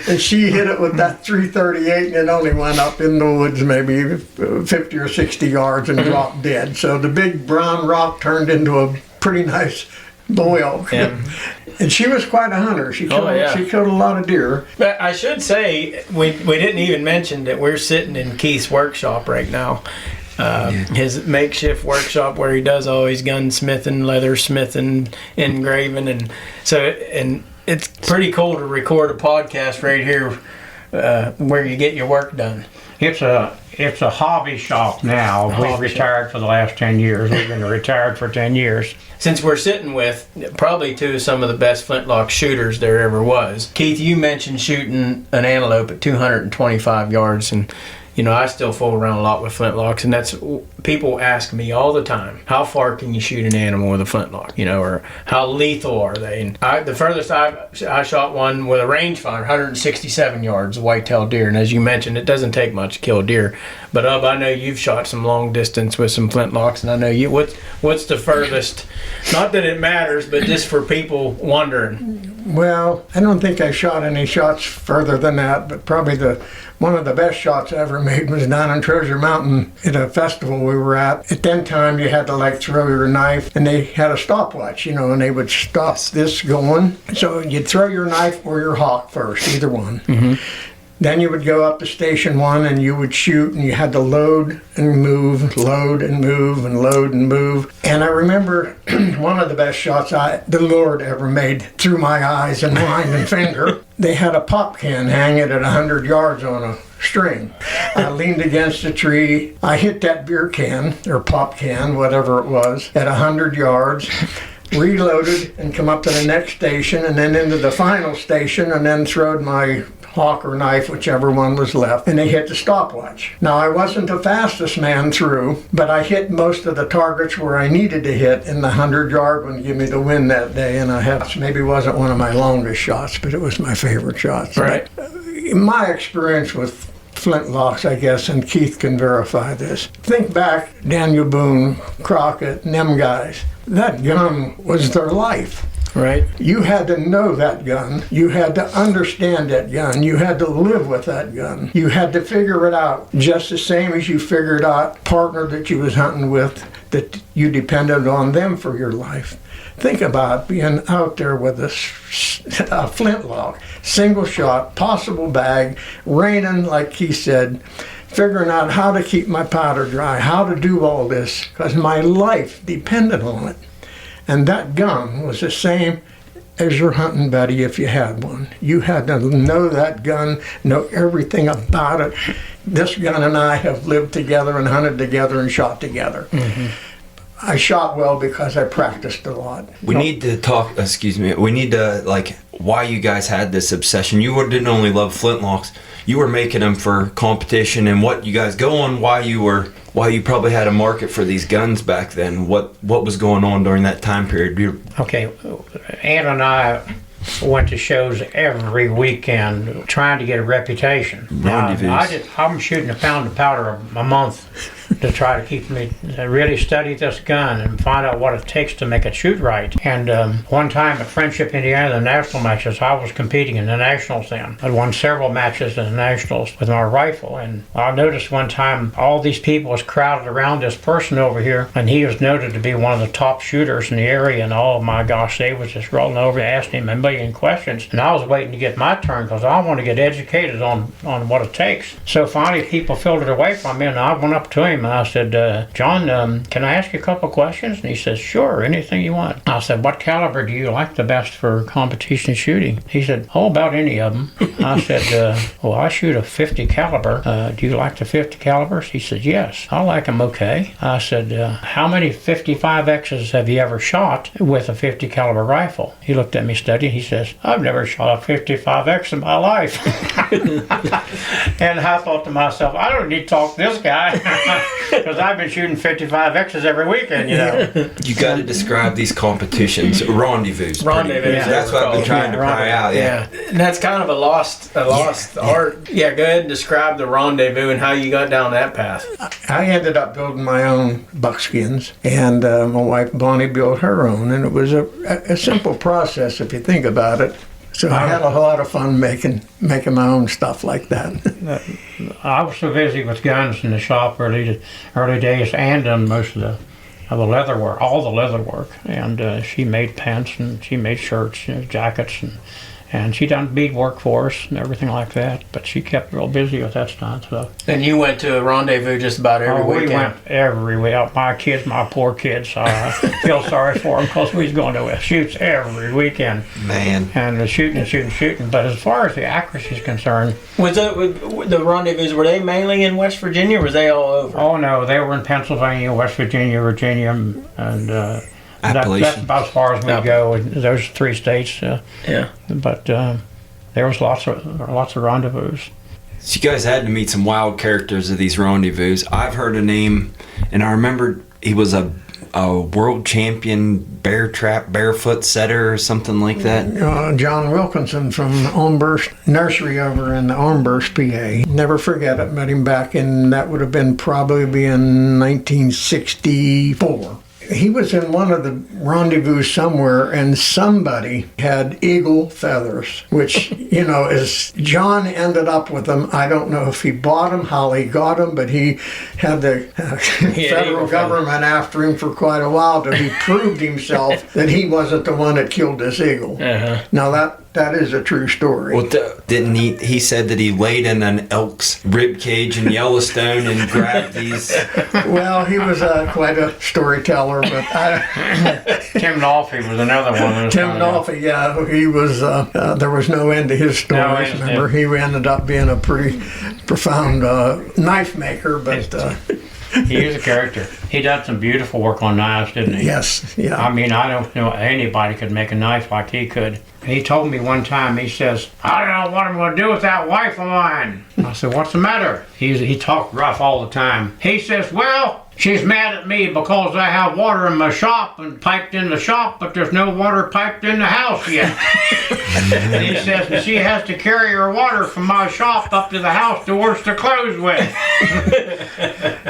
and she hit it with that .338, and it only went up in the woods maybe 50 or 60 yards and dropped dead. So the big brown rock turned into a pretty nice boil. Yeah. And she was quite a hunter. She killed a lot of deer. But I should say, we didn't even mention that we're sitting in Keith's workshop right now. His makeshift workshop where he does all his gunsmithing, leathersmithing, engraving, and it's pretty cool to record a podcast right here where you get your work done. It's a hobby shop now. We've retired for the last 10 years. We've been retired for 10 years. Since we're sitting with probably two of some of the best flintlock shooters there ever was. Keith, you mentioned shooting an antelope at 225 yards, and I still fool around a lot with flintlocks, and that's, people ask me all the time, how far can you shoot an animal with a flintlock, or how lethal are they? And the furthest I shot one with a rangefinder, 167 yards, a white-tailed deer, and as you mentioned, it doesn't take much to kill a deer. But I know you've shot some long distance with some flintlocks, and I know what's the furthest, not that it matters, but just for people wondering. Well, I don't think I shot any shots further than that, but probably one of the best shots I ever made was down on Treasure Mountain at a festival we were at. At that time, you had to throw your knife, and they had a stopwatch, and they would stop this going. So you'd throw your knife or your hawk first, either one. Mm-hmm. Then you would go up to station one and you would shoot, and you had to load and move, load and move, and load and move. And I remember one of the best shots the Lord ever made through my eyes and mind and finger. They had a pop can hanging at 100 yards on a string. I leaned against a tree. I hit that beer can, or pop can, whatever it was, at 100 yards. Reloaded and come up to the next station, and then into the final station, and then throwed my hawk or knife, whichever one was left, and they hit the stopwatch. Now, I wasn't the fastest man through, but I hit most of the targets where I needed to hit in the 100-yard one to give me the win that day, and maybe wasn't one of my longest shots, but it was my favorite shots. Right. My experience with flintlocks, I guess, and Keith can verify this. Think back, Daniel Boone, Crockett, and them guys. That gun was their life. Right. You had to know that gun. You had to understand that gun. You had to live with that gun. You had to figure it out just the same as you figured out partner that you was hunting with, that you depended on them for your life. Think about being out there with a flintlock, single shot, possible bag, raining, like he said, figuring out how to keep my powder dry, how to do all this, because my life depended on it. And that gun was the same as your hunting buddy if you had one. You had to know that gun, know everything about it. This gun and I have lived together and hunted together and shot together. Mm-hmm. I shot well because I practiced a lot. We need to talk, we need to, why you guys had this obsession. You didn't only love flintlocks, you were making them for competition, and what you guys go on, why you probably had a market for these guns back then. What was going on during that time period? Okay, Ann and I went to shows every weekend trying to get a reputation. I'm shooting a pound of powder a month to try to keep me, really study this gun and find out what it takes to make it shoot right. And one time at Friendship, Indiana, the national matches, I was competing in the nationals then. I won several matches in the nationals with my rifle, and I noticed one time all these people was crowded around this person over here, and he was noted to be one of the top shooters in the area, and oh my gosh, they was just rolling over asking him a million questions, and I was waiting to get my turn because I want to get educated on what it takes. So finally people filtered away from me, and I went up to him and I said, John, can I ask you a couple questions? And he says, sure, anything you want. I said, what caliber do you like the best for competition shooting? He said, about any of them. I said, well, I shoot a 50 caliber. Do you like the 50 calibers? He said, yes, I like them okay. I said, how many 55Xs have you ever shot with a 50 caliber rifle? He looked at me steady and he says, I've never shot a 55X in my life. And I thought to myself, I don't need to talk to this guy because I've been shooting 55 X's every weekend, you know. You got to describe these competitions, rendezvous. Rendezvous, Yeah. That's what I've been trying to pry out. Yeah. And that's kind of a lost art. Yeah, go ahead and describe the rendezvous and how you got down that path. I ended up building my own buckskins, and my wife Bonnie built her own, and it was a simple process if you think about it. So I had a lot of fun making my own stuff like that. I was so busy with guns in the shop early days, and done most of the leather work, all the leather work. And she made pants and she made shirts, jackets, and she done bead work for us and everything like that. But she kept real busy with that stuff. So. And you went to a rendezvous just about every weekend? We went every week. My poor kids, I feel sorry for them because we was going to shoots every weekend. Man. And shooting. But as far as the accuracy is concerned. Was the rendezvous, were they mainly in West Virginia or was they all over? Oh no, they were in Pennsylvania, West Virginia, and that's about as far as we go in those 3 states. Yeah. But there was lots of rendezvous. So you guys had to meet some wild characters of these rendezvous. I've heard a name, and I remember he was a world champion bear trap barefoot setter or something like that. John Wilkinson from Elmhurst Nursery over in Elmhurst, PA. Never forget it. Met him back in, that would have been probably in 1964. He was in one of the rendezvous somewhere, and somebody had eagle feathers, which, as John ended up with them. I don't know if he bought them, how he got them, but he had the federal government after him for quite a while till he proved himself that he wasn't the one that killed this eagle. Uh-huh. Now that is a true story. Well, didn't he said that he laid in an elk's rib cage in Yellowstone and grabbed these. Well, he was quite a storyteller, but Tim Nolfi was another one. Tim Nolfi, yeah, he was. There was no end to his stories. Remember, he ended up being a pretty profound knife maker, but. He is a character. He done some beautiful work on knives, didn't he? Yes, yeah. I mean, I don't know anybody could make a knife like he could. He told me one time, he says, I don't know what I'm going to do with that wife of mine. I said, what's the matter? He talked rough all the time. He says, well, she's mad at me because I have water in my shop and piped in the shop, but there's no water piped in the house yet. And he says, and she has to carry her water from my shop up to the house doors to close with.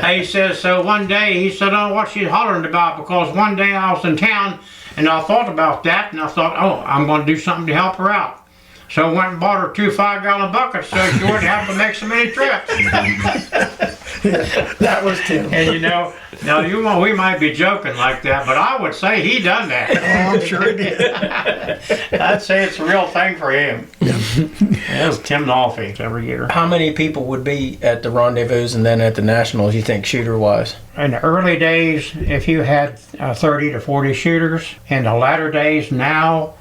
He says, so one day, he said, I don't know what she's hollering about, because one day I was in town and I thought about that, and I thought, oh, I'm going to do something to help her out. So I went and bought her 2 5-gallon buckets so she wouldn't have to make so many trips. Yeah, that was Tim. And now we might be joking like that, but I would say he done that. Oh, I'm sure he did. I'd say it's a real thing for him. That was Tim Nolfi every year. How many people would be at the rendezvous and then at the nationals, you think, shooter-wise? In the early days, if you had 30 to 40 shooters. In the latter days now,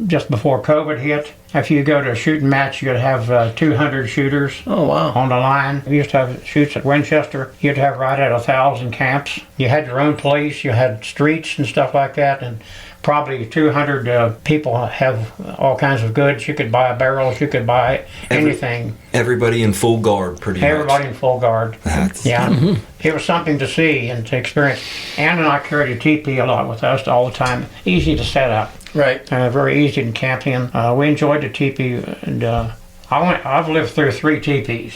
just before COVID hit, if you go to a shooting match, you'd have 200 shooters. Oh, wow. On the line. We used to have shoots at Winchester. You'd have right at 1,000 camps. You had your own police, you had streets and stuff like that, and probably 200 people have all kinds of goods. You could buy barrels, you could buy anything. Everybody in full guard, pretty much. Everybody in full guard. Yeah. It was something to see and to experience. Ann and I carried a teepee a lot with us all the time. Easy to set up. Right. Very easy to camp in. We enjoyed the teepee, and I've lived through 3 teepees.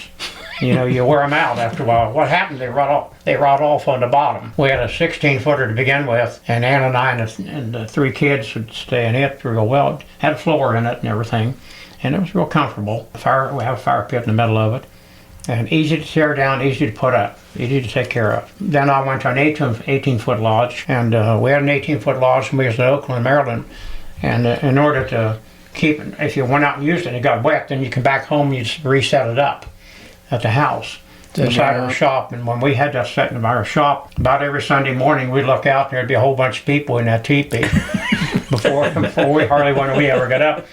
You wear them out after a while. What happened? They rot off on the bottom. We had a 16-footer to begin with, and Ann and I and the 3 kids would stay in it real well. It had a floor in it and everything, and it was real comfortable. We have a fire pit in the middle of it, and easy to tear down, easy to put up, easy to take care of. Then I went to an 18-foot lodge, and we had an 18-foot lodge, and we was in Oakland, Maryland, and in order to keep it, if you went out and used it and it got wet, then you come back home and you just reset it up at the house beside our shop. And when we had that set in our shop, about every Sunday morning we'd look out and there'd be a whole bunch of people in that teepee before we hardly when we ever got up.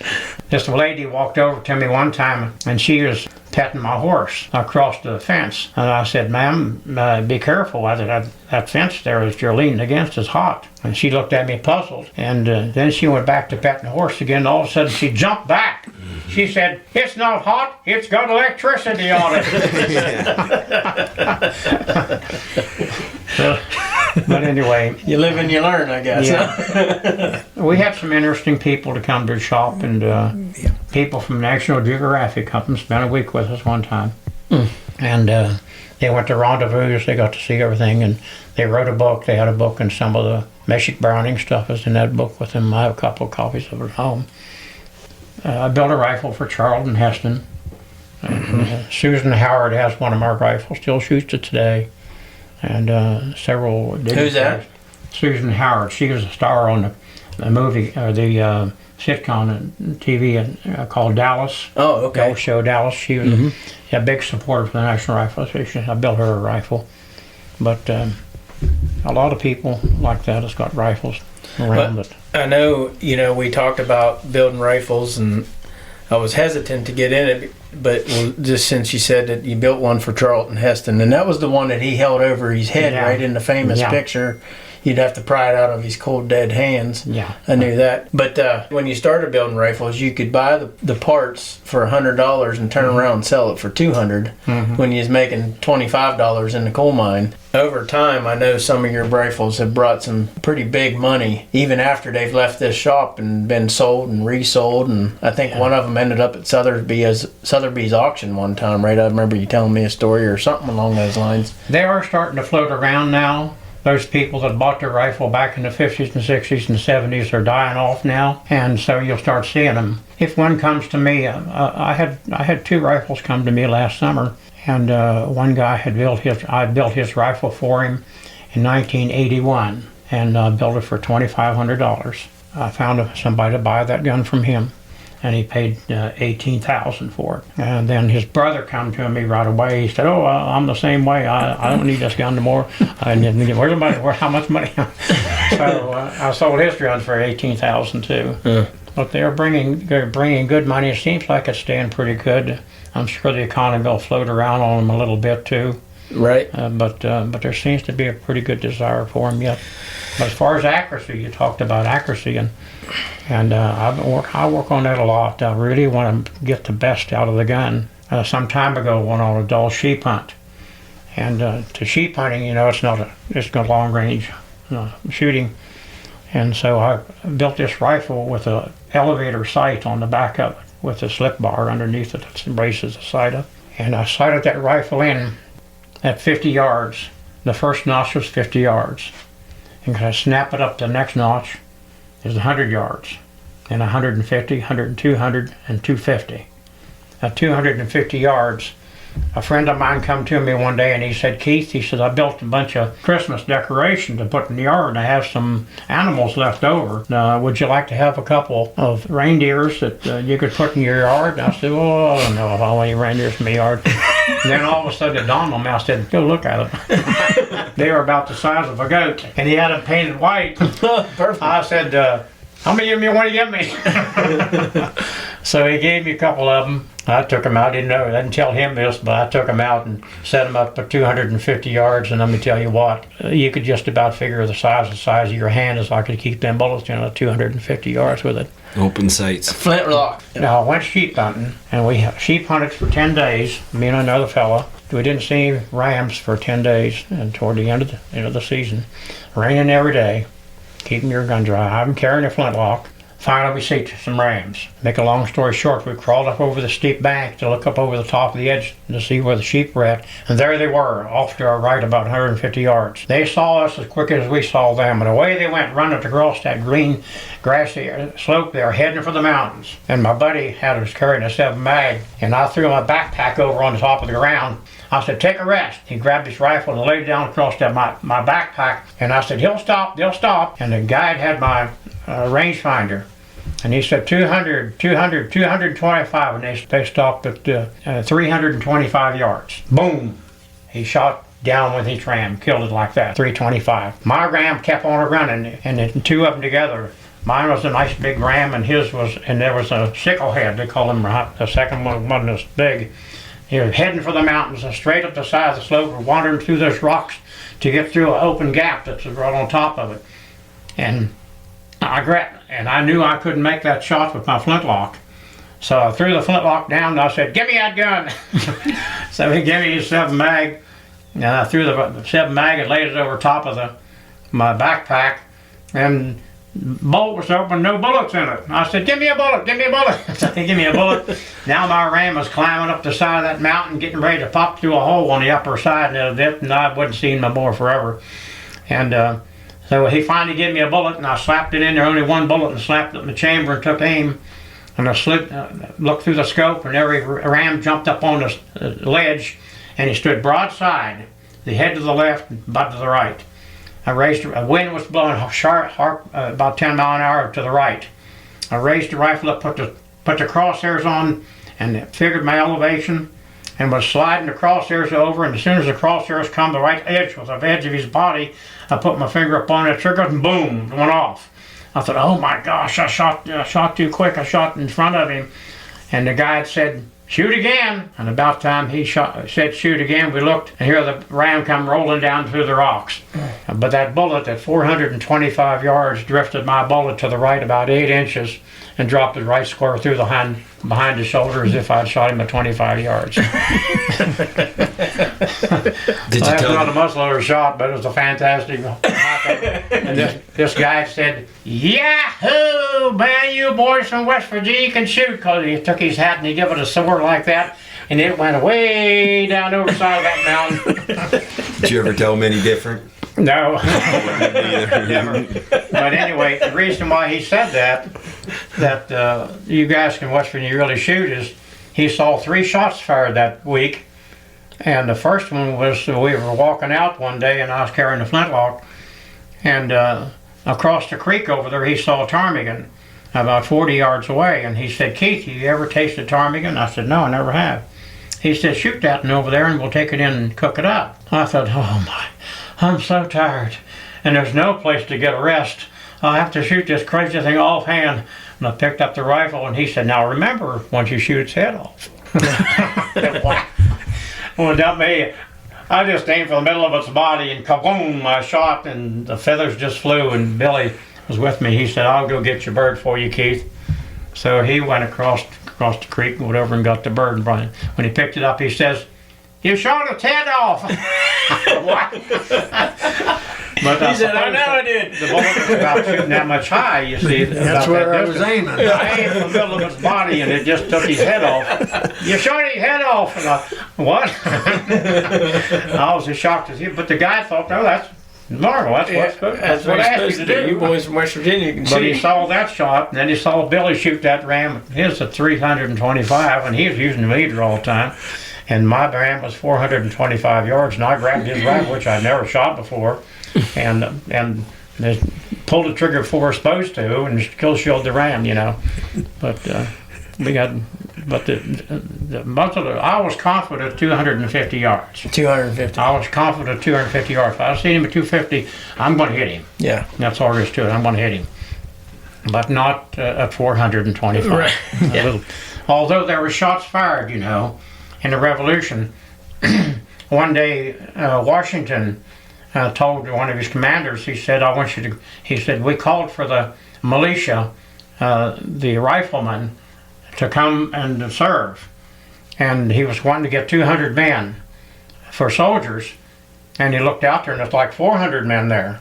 This lady walked over to me one time and she was petting my horse across the fence, and I said, ma'am, be careful, that fence there that you're leaning against is hot. And she looked at me puzzled, and then she went back to petting the horse again. All of a sudden she jumped back She said, "It's not hot, it's got electricity on it." But anyway. You live and you learn, I guess. Yeah. We had some interesting people to come to the shop, and people from National Geographic come and spent a week with us one time. And they went to rendezvous, they got to see everything, and they wrote a book. They had a book, and some of the Meshick Browning stuff is in that book with them. I have a couple of copies of it at home. I built a rifle for Charlton Heston. Susan Howard has one of my rifles, still shoots it today. And several. Who's that? Susan Howard. She was a star on the movie, or the sitcom on TV called Dallas. Oh, okay. The old show Dallas. She was a big supporter for the National Rifle Association. I built her a rifle. But a lot of people like that has got rifles around it. I know, we talked about building rifles, and I was hesitant to get in it, but just since you said that you built one for Charlton Heston, and that was the one that he held over his head, right, in the famous picture. You'd have to pry it out of his cold, dead hands. Yeah. I knew that. But when you started building rifles, you could buy the parts for $100 and turn around and sell it for $200 when you was making $25 in the coal mine. Over time, I know some of your rifles have brought some pretty big money, even after they've left this shop and been sold and resold. And I think one of them ended up at Sotheby's auction one time, right? I remember you telling me a story or something along those lines. They are starting to float around now. Those people that bought their rifle back in the 50s and 60s and 70s are dying off now, and so you'll start seeing them. If one comes to me, I had 2 rifles come to me last summer, and one guy I built his rifle for him in 1981, and built it for $2,500. I found somebody to buy that gun from him, and he paid $18,000 for it. And then his brother come to me right away. He said, "Oh, I'm the same way. I don't need this gun no more." And then, "Where's the money? How much money?" So I sold his gun for $18,000 too. But they're bringing good money. It seems like it's staying pretty good. I'm sure the economy will float around on them a little bit too. Right. But there seems to be a pretty good desire for them yet. But as far as accuracy, you talked about accuracy, and I work on that a lot. I really want to get the best out of the gun. Some time ago, went on a dull sheep hunt, and to sheep hunting, it's not long range shooting, and so I built this rifle with a elevator sight on the back of it, with a slip bar underneath it that braces the sight up, and I sighted that rifle in at 50 yards. The first notch was 50 yards, and I snap it up the next notch is 100 yards, and 150, 100, 200, and 250. At 250 yards, a friend of mine come to me one day and he said, "Keith," he said, "I built a bunch of Christmas decorations to put in the yard, and I have some animals left over. Would you like to have a couple of reindeers that you could put in your yard?" And I said, "Well, I don't know if I want any reindeers in my yard." And then all of a sudden it dawned on me. I said, "Go look at them." They were about the size of a goat, and he had them painted white. Perfect. I said, "How many of you want to give me?" So he gave me a couple of them. I took them out. I didn't tell him this, but I took them out and set them up at 250 yards. And let me tell you what, you could just about figure the size of your hand is I could keep them bullets at 250 yards with it. Open sights. Flintlock. Now I went sheep hunting, and we sheep hunted for 10 days. Me and another fella. We didn't see any rams for 10 days, and toward the end of the season, raining every day, keeping your gun dry. I'm carrying a flintlock. Finally, we see some rams. Make a long story short, we crawled up over the steep bank to look up over the top of the edge to see where the sheep were at, and there they were, off to our right about 150 yards. They saw us as quick as we saw them, and away they went running across that green, grassy slope there, heading for the mountains. And my buddy was carrying a 7 mag, and I threw my backpack over on the top of the ground. I said, "Take a rest." He grabbed his rifle and laid down across my backpack, and I said, "He'll stop, they'll stop." And the guide had my rangefinder, and he said 200, 200, 225, and they stopped at 325 yards. Boom! He shot down with his ram, killed it like that, 325. My ram kept on running, and the 2 of them together. Mine was a nice big ram, and his was, and there was a sickle head, they call him, the second one wasn't as big. He was heading for the mountains, and straight up the side of the slope, wandering through those rocks to get through an open gap that's right on top of it. And I knew I couldn't make that shot with my flintlock. So I threw the flintlock down and I said, "Give me that gun." So he gave me his 7 mag, and I threw the 7 mag and laid it over top of my backpack, and bolt was open, no bullets in it. I said, "Give me a bullet, give me a bullet." So he gave me a bullet. Now my ram was climbing up the side of that mountain, getting ready to pop through a hole on the upper side, and I wouldn't seen my boy forever. And so he finally gave me a bullet, and I slapped it in there, only one bullet, and slapped it in the chamber and took aim. And I looked through the scope, and every ram jumped up on the ledge, and he stood broadside, the head to the left, butt to the right. A wind was blowing sharp, about 10 mile an hour to the right. I raised the rifle up, put the crosshairs on, and figured my elevation, and was sliding the crosshairs over. And as soon as the crosshairs come the right edge with the edge of his body, I put my finger up on the trigger, and boom, it went off. I thought, "Oh my gosh, I shot too quick. I shot in front of him." And the guy had said, "Shoot again." And about time he said, "Shoot again," we looked, and here the ram come rolling down through the rocks. But that bullet at 425 yards drifted my bullet to the right about 8 inches and dropped it right square through behind the shoulder as if I'd shot him at 25 yards. Did you That's tell not a muzzleloader shot, but it was a fantastic And this guy said, "Yahoo, man, you boys from West Virginia can shoot," because he took his hat and he gave it a sword like that, and it went way down over the side of that mountain. Did you ever tell him any different? No. Never. But anyway, the reason why he said that you guys can West Virginia really shoot is he saw 3 shots fired that week. And the first one was we were walking out one day and I was carrying a flintlock, and across the creek over there he saw a ptarmigan about 40 yards away, and he said, "Keith, you ever tasted ptarmigan?" I said, "No, I never have." He said, "Shoot that one over there and we'll take it in and cook it up." I thought, "Oh my, I'm so tired and there's no place to get a rest. I'll have to shoot this crazy thing offhand." And I picked up the rifle and he said, "Now remember, once you shoot its head off." Well, not me. I just aimed for the middle of its body and kaboom, I shot and the feathers just flew, and Billy was with me. He said, "I'll go get your bird for you, Keith." So he went across the creek and whatever and got the bird. And when he picked it up, he says, "You shot its head off." What? But He said, "I know I did." The bullet was about shooting that much high, you see. That's where I was aiming. I aimed in the middle of its body and it just took his head off. "You shot his head off." And I, "What?" I was as shocked as you. But the guy thought, "No, that's normal. That's what I asked you to do." You boys from West Virginia can But he shoot. saw that shot, and then he saw Billy shoot that ram. His at 325, and he was using the leader all the time. And my ram was 425 yards, and I grabbed his rifle, which I'd never shot before, and they pulled the trigger before we're supposed to, and kill shield the ram, you know. But the muzzle, I was confident at 250 yards. 250. I was confident at 250 yards. If I see him at 250, I'm going to hit him. Yeah. That's all there is to it. I'm going to hit him. But not at 425. Right. Yeah. Although there were shots fired, you know, in the Revolution. One day, Washington told one of his commanders, he said, he said, "We called for the militia, the riflemen, to come and serve." And he was wanting to get 200 men for soldiers. And he looked out there and it's like 400 men there.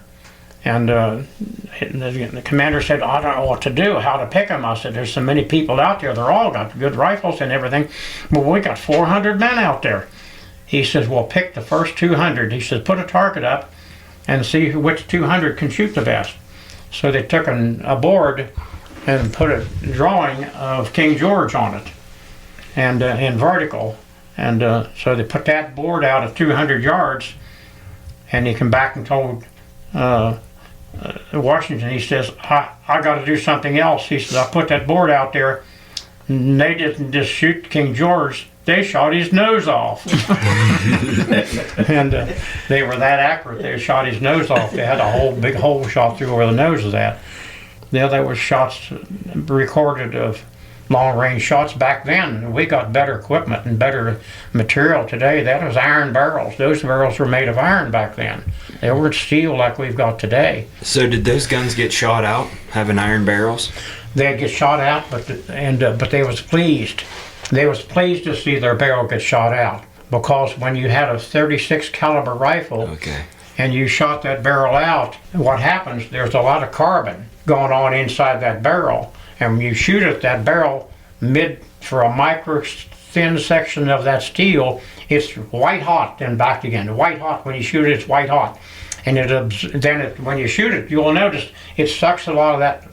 And the commander said, "I don't know what to do, how to pick them." I said, "There's so many people out there. They're all got good rifles and everything. Well, we got 400 men out there." He says, "Well, pick the first 200. He says, "Put a target up and see which 200 can shoot the best." So they took a board and put a drawing of King George on it, and in vertical. And so they put that board out at 200 yards, and he came back and told Washington, he says, I got to do something else. He says, "I put that board out there, and they didn't just shoot King George, they shot his nose off." And they were that accurate. They shot his nose off. They had a whole big hole shot through where the nose was at. There were shots recorded of long-range shots back then. We got better equipment and better material today. That was iron barrels. Those barrels were made of iron back then. They weren't steel like we've got today. So did those guns get shot out, having iron barrels? they'd get shot out, but they was pleased. They was pleased to see their barrel get shot out, because when you had a 36 caliber rifle Okay. and you shot that barrel out, what happens? There's a lot of carbon going on inside that barrel, and when you shoot at that barrel for a micro thin section of that steel, it's white hot, then back again. White hot. When you shoot it, it's white hot, and when you shoot it, you'll notice it sucks a lot of that.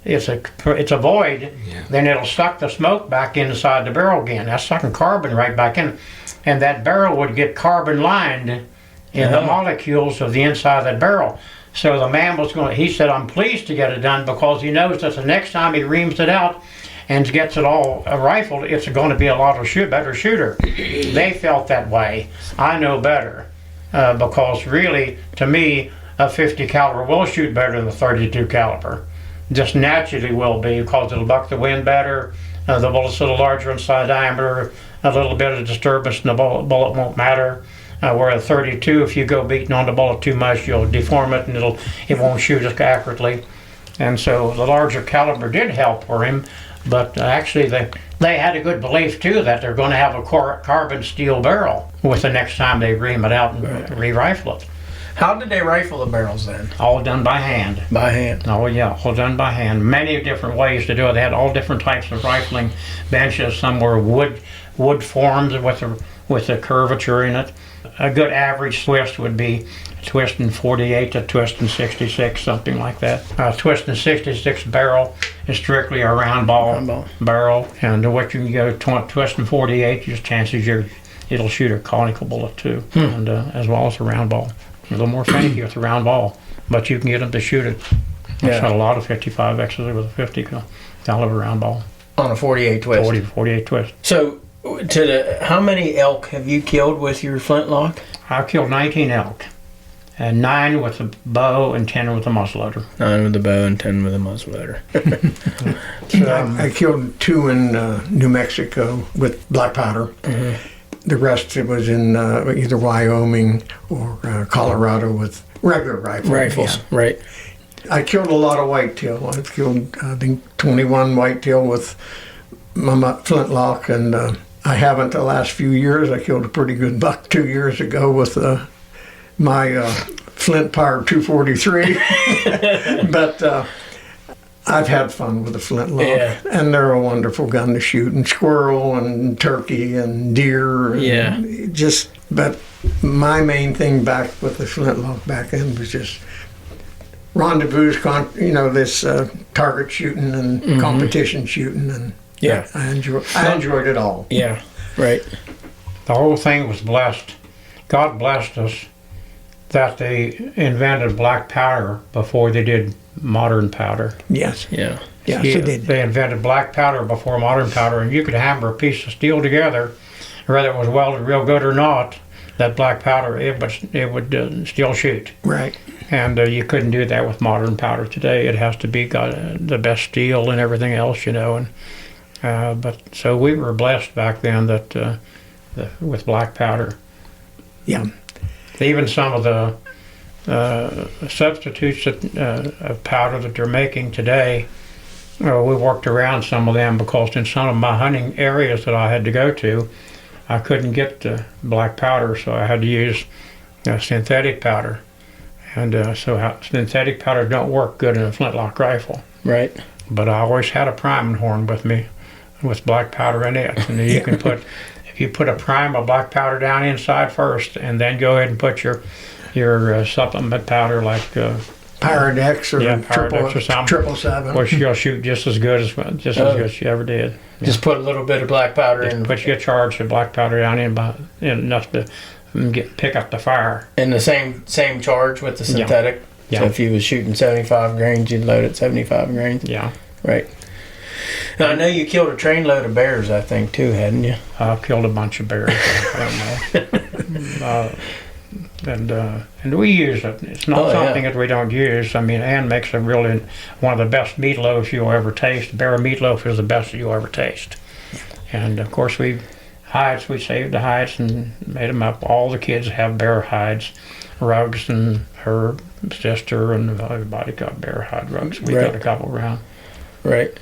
It's a void. Yeah. Then it'll suck the smoke back inside the barrel again. That's sucking carbon right back in, and that barrel would get carbon lined in the molecules of the inside of that barrel. So the man he said, I'm pleased to get it done, because he knows that the next time he reams it out and gets it all rifled, it's going to be a lot better shooter. They felt that way. I know better, because really, to me, a 50 caliber will shoot better than a 32 caliber. Just naturally will be, because it'll buck the wind better. The bullet's a little larger inside diameter. A little bit of disturbance in the bullet won't matter. Where a 32, if you go beating on the bullet too much, you'll deform it and it won't shoot as accurately. And so the larger caliber did help for him, but actually they had a good belief too that they're going to have a carbon steel barrel with the next time they ream it out and re-rifle it. How did they rifle the barrels then? All done by hand. By hand. Oh yeah, all done by hand. Many different ways to do it. They had all different types of rifling benches. Some were wood formed with a curvature in it. A good average twist would be twisting 48 to twisting 66, something like that. Twisting 66 barrel is strictly a round ball barrel, and what you can go twisting 48, just chances it'll shoot a conical bullet too, and as well as a round ball. A little more finicky with a round ball, but you can get them to shoot it. I've shot a lot of 55Xs with a 50 caliber round ball. On a 48 twist? 48 twist. So, how many elk have you killed with your flintlock? I've killed 19 elk, and 9 with a bow and 10 with a muzzleloader. 9 with a bow and 10 with a muzzleloader. I killed 2 in New Mexico with black powder. Mm-hmm. The rest, it was in either Wyoming or Colorado with regular rifles. Yeah. Right. I killed a lot of whitetail. I killed, I think, 21 whitetail with my flintlock, and I haven't the last few years. I killed a pretty good buck 2 years ago with my Flint Power 243. But I've had fun with the flintlock, and they're a wonderful gun to shoot, and squirrel and turkey and deer. And but my main thing back with the flintlock back then was just rendezvous, this target shooting and competition shooting, and I enjoyed it all. Yeah, right. The whole thing was blessed. God blessed us that they invented black powder before they did modern powder. Yes. Yeah. Yes, they did. They invented black powder before modern powder, and you could hammer a piece of steel together, whether it was welded real good or not. That black powder, it would still shoot. Right. And you couldn't do that with modern powder today. It has to be the best steel and everything else, And but so we were blessed back then that with black powder. Yeah. Even some of the substitutes of powder that they're making today, we worked around some of them, because in some of my hunting areas that I had to go to, I couldn't get black powder, so I had to use synthetic powder. And so synthetic powder don't work good in a flintlock rifle. Right. But I always had a priming horn with me with black powder in it. And you can if you put a prime of black powder down inside first, and then go ahead and put your supplement powder like Pyrodex or Pyrodex or something, 777, which you'll shoot just as good as you ever did. Just put a little bit of black powder in. But you get charged with black powder down in enough to pick up the fire. And the same charge with the synthetic. Yeah. So if you was shooting 75 grains, you'd load it 75 grains. Yeah. Right. Now, I know you killed a trainload of bears, I think, too, hadn't you? I've killed a bunch of bears. I don't know. And we use it. It's not something that we don't use. I mean, Ann makes one of the best meatloafs you'll ever taste. Bear meatloaf is the best you'll ever taste. And of course, we saved the hides and made them up. All the kids have bear hides, rugs, and her sister and everybody got bear hide rugs. We got a couple around. Right.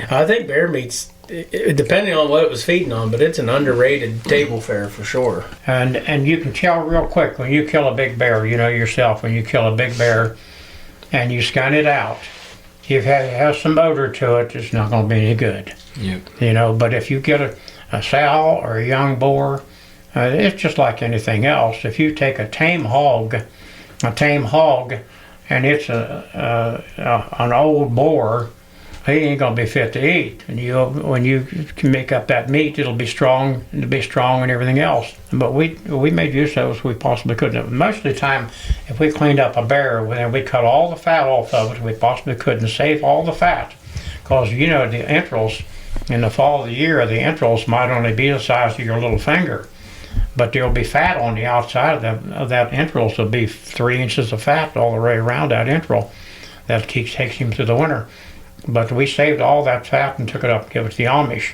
I think bear meat's, depending on what it was feeding on, but it's an underrated table fare for sure. And you can tell real quick when you kill a big bear, you know yourself, when you kill a big bear and you skin it out, if it has some odor to it, it's not going to be any good. Yep. You know, but if you get a sow or a young boar, it's just like anything else. If you take a tame hog, and it's an old boar, he ain't gonna be fit to eat. And when you can make up that meat, it'll be strong and everything else. But we made use of it as we possibly could. Most of the time, if we cleaned up a bear, we cut all the fat off of it we possibly could and save all the fat. Because you know the entrails, in the fall of the year, the entrails might only be the size of your little finger. But there'll be fat on the outside of that entrail. So there'll be 3 inches of fat all the way around that entrail. That takes him through the winter. But we saved all that fat and took it up and gave it to the Amish.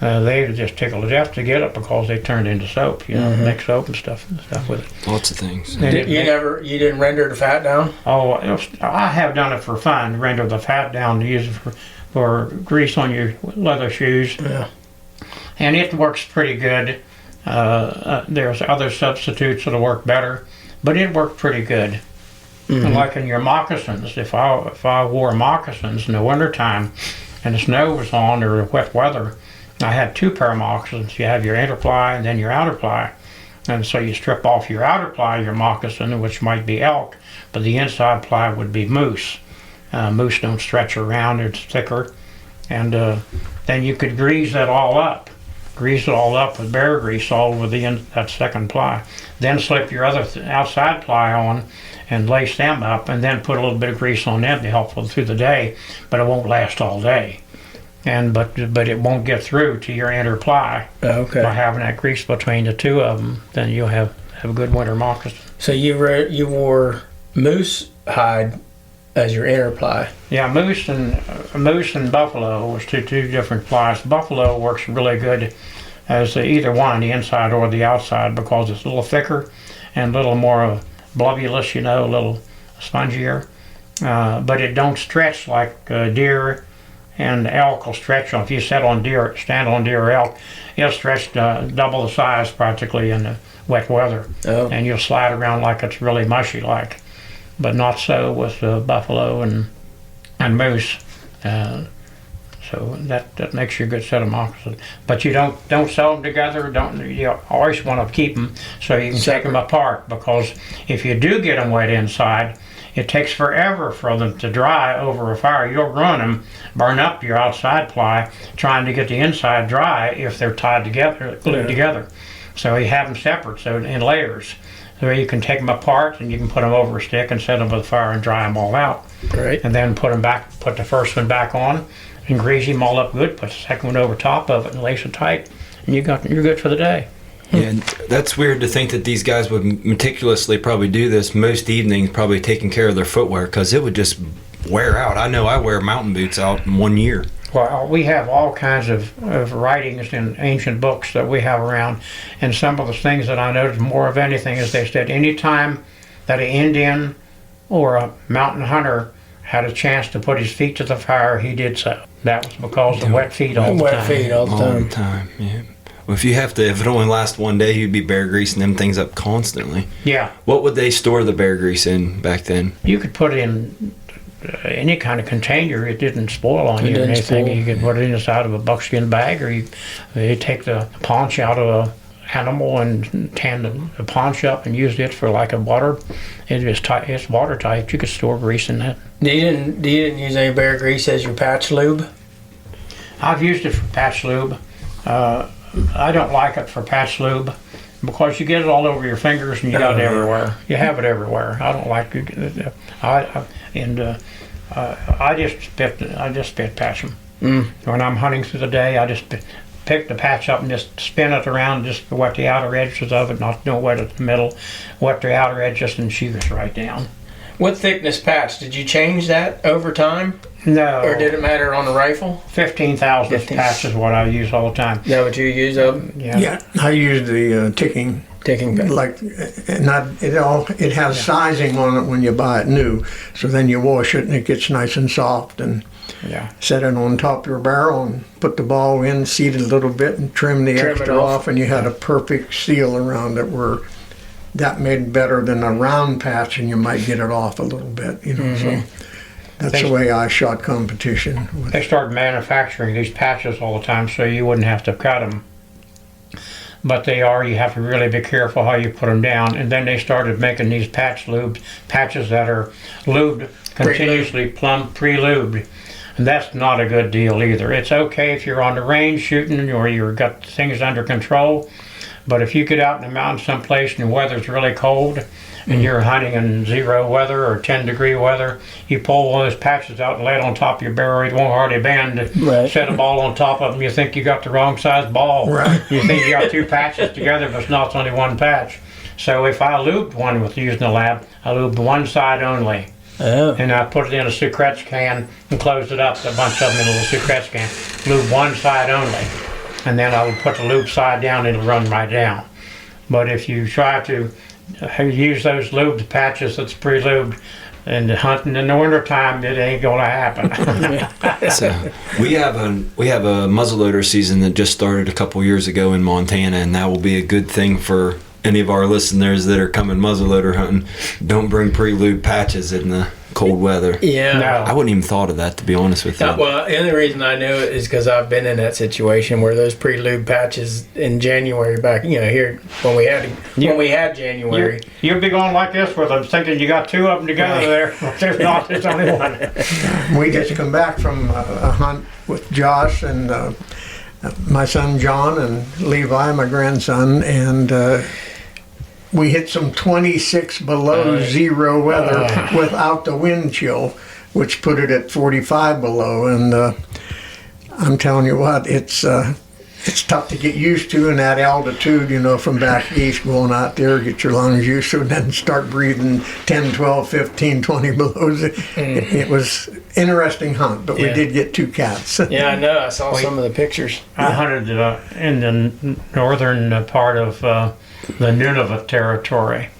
They just tickled to death to get it because they turned into soap. You know, make soap and stuff with it. Lots of things. You didn't render the fat down? Oh, I have done it for fun. Render the fat down to use it for grease on your leather shoes. Yeah. And it works pretty good. There's other substitutes that'll work better, but it worked pretty good. Mm-hmm. Like in your moccasins, if I wore moccasins in the wintertime and the snow was on or wet weather, I had 2 pair of moccasins. You have your inner ply and then your outer ply. And so you strip off your outer ply, your moccasin, which might be elk, but the inside ply would be moose. Moose don't stretch around, it's thicker. And then you could grease that all up. Grease it all up with bear grease all over that second ply. Then slip your other outside ply on and lace them up, and then put a little bit of grease on them to help them through the day, but it won't last all day. But it won't get through to your inner ply. Okay. By having that grease between the 2 of them, then you'll have a good winter moccasin. So you wore moose hide as your inner ply. Yeah, moose and buffalo was two different plies. Buffalo works really good as either one, the inside or the outside, because it's a little thicker and a little more blubulous, a little spongier. But it don't stretch like deer and elk will stretch. If you stand on deer or elk, it'll stretch double the size practically in the wet weather. Oh. And you'll slide around like it's really mushy like. But not so with buffalo and moose. So that makes you a good set of moccasins. But you don't sew them together. You always want to keep them so you can take them apart, because if you do get them wet inside, it takes forever for them to dry over a fire. You'll ruin them, burn up your outside ply trying to get the inside dry if they're tied together, glued together. So you have them separate, so in layers. So you can take them apart and you can put them over a stick and set them by the fire and dry them all out. Right. And then put the first one back on and grease them all up good. Put the second one over top of it and lace it tight, and you're good for the day. Yeah, and that's weird to think that these guys would meticulously probably do this most evenings, probably taking care of their footwear, because it would just wear out. I know I wear mountain boots out in 1 year. Well, we have all kinds of writings in ancient books that we have around, and some of the things that I noticed more of anything is they said any time that an Indian or a mountain hunter had a chance to put his feet to the fire, he did so. That was because of wet feet all the time. Wet feet all the time. All the time, yeah. Well, if it only lasts 1 day, you'd be bear greasing them things up constantly. Yeah. What would they store the bear grease in back then? You could put it in any kind of container. It didn't spoil on you or anything. You could put it inside of a buckskin bag, or you take the paunch out of an animal and tan the paunch up and use it for like a water. It's watertight. You could store grease in that. You didn't use any bear grease as your patch lube? I've used it for patch lube. I don't like it for patch lube because you get it all over your fingers and you got it everywhere. You have it everywhere. I don't like it. I just spit patch them. When I'm hunting through the day, I just pick the patch up and just spin it around, just to wet the outer edges of it, don't wet it in the middle, wet the outer edges and shoot it right down. What thickness patch? Did you change that over time? No. Or did it matter on the rifle? 15,000 15. patch is what I use all the time. Is that what you use up? Yeah, I use the ticking. Ticking patch. Like, it has sizing on it when you buy it new. So then you wash it and it gets nice and soft, and Yeah. set it on top of your barrel and put the ball in, seat it a little bit, and trim the Trim it extra off. off, and you had a perfect seal around it where that made better than a round patch, and you might get it off a little bit, you know. So that's the way I shot competition. They started manufacturing these patches all the time so you wouldn't have to cut them. But you have to really be careful how you put them down. And then they started making these patches that are lubed, continuously pre-lubed. And that's not a good deal either. It's okay if you're on the range shooting or you've got things under control. But if you get out in the mountains someplace and the weather's really cold and you're hunting in 0 weather or 10-degree weather, you pull one of those patches out and lay it on top of your barrel, it won't hardly bend. Right. Set a ball on top of them, you think you got the wrong size ball. Right. You think you got 2 patches together, but it's not, it's only 1 patch. So if I lubed one with using the lab, I lubed one side only. Oh. And I put it in a Sucrets can and closed it up, a bunch of them in a little Sucrets can. Lube one side only. And then I would put the lube side down, it'll run right down. But if you try to use those lubed patches that's pre-lubed and hunting in the wintertime, it ain't gonna happen. So we have a muzzleloader season that just started a couple years ago in Montana, and that will be a good thing for any of our listeners that are coming muzzleloader hunting. Don't bring pre-lubed patches in the cold weather. Yeah. No. I wouldn't even thought of that, to be honest with you. Well, the only reason I knew it is because I've been in that situation where those pre-lube patches in January back, here when we had January. You'll be going like this with them, thinking you got 2 of them together there. There's not, there's only one. We just come back from a hunt with Josh and my son John and Levi, my grandson, and we hit some 26 below 0 weather without the wind chill, which put it at 45 below. And I'm telling you what, it's tough to get used to in that altitude, from back east, going out there, get your lungs used to it, and then start breathing 10, 12, 15, 20 below. It was interesting hunt, but we did get 2 cats. Yeah, I know. I saw some of the pictures. I hunted in the northern part of the Nunavut territory.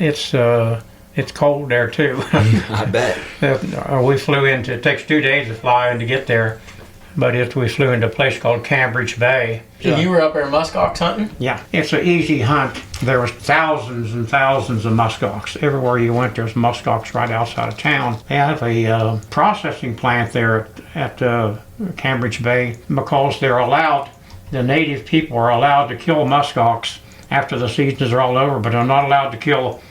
It's cold there too. I bet. We flew into, it takes 2 days to fly in to get there, but we flew into a place called Cambridge Bay. So you were up there muskox hunting? Yeah, it's an easy hunt. There was thousands and thousands of muskox. Everywhere you went, there's muskox right outside of town. They have a processing plant there at Cambridge Bay because the native people are allowed to kill muskox after the seasons are all over, but they're not allowed to kill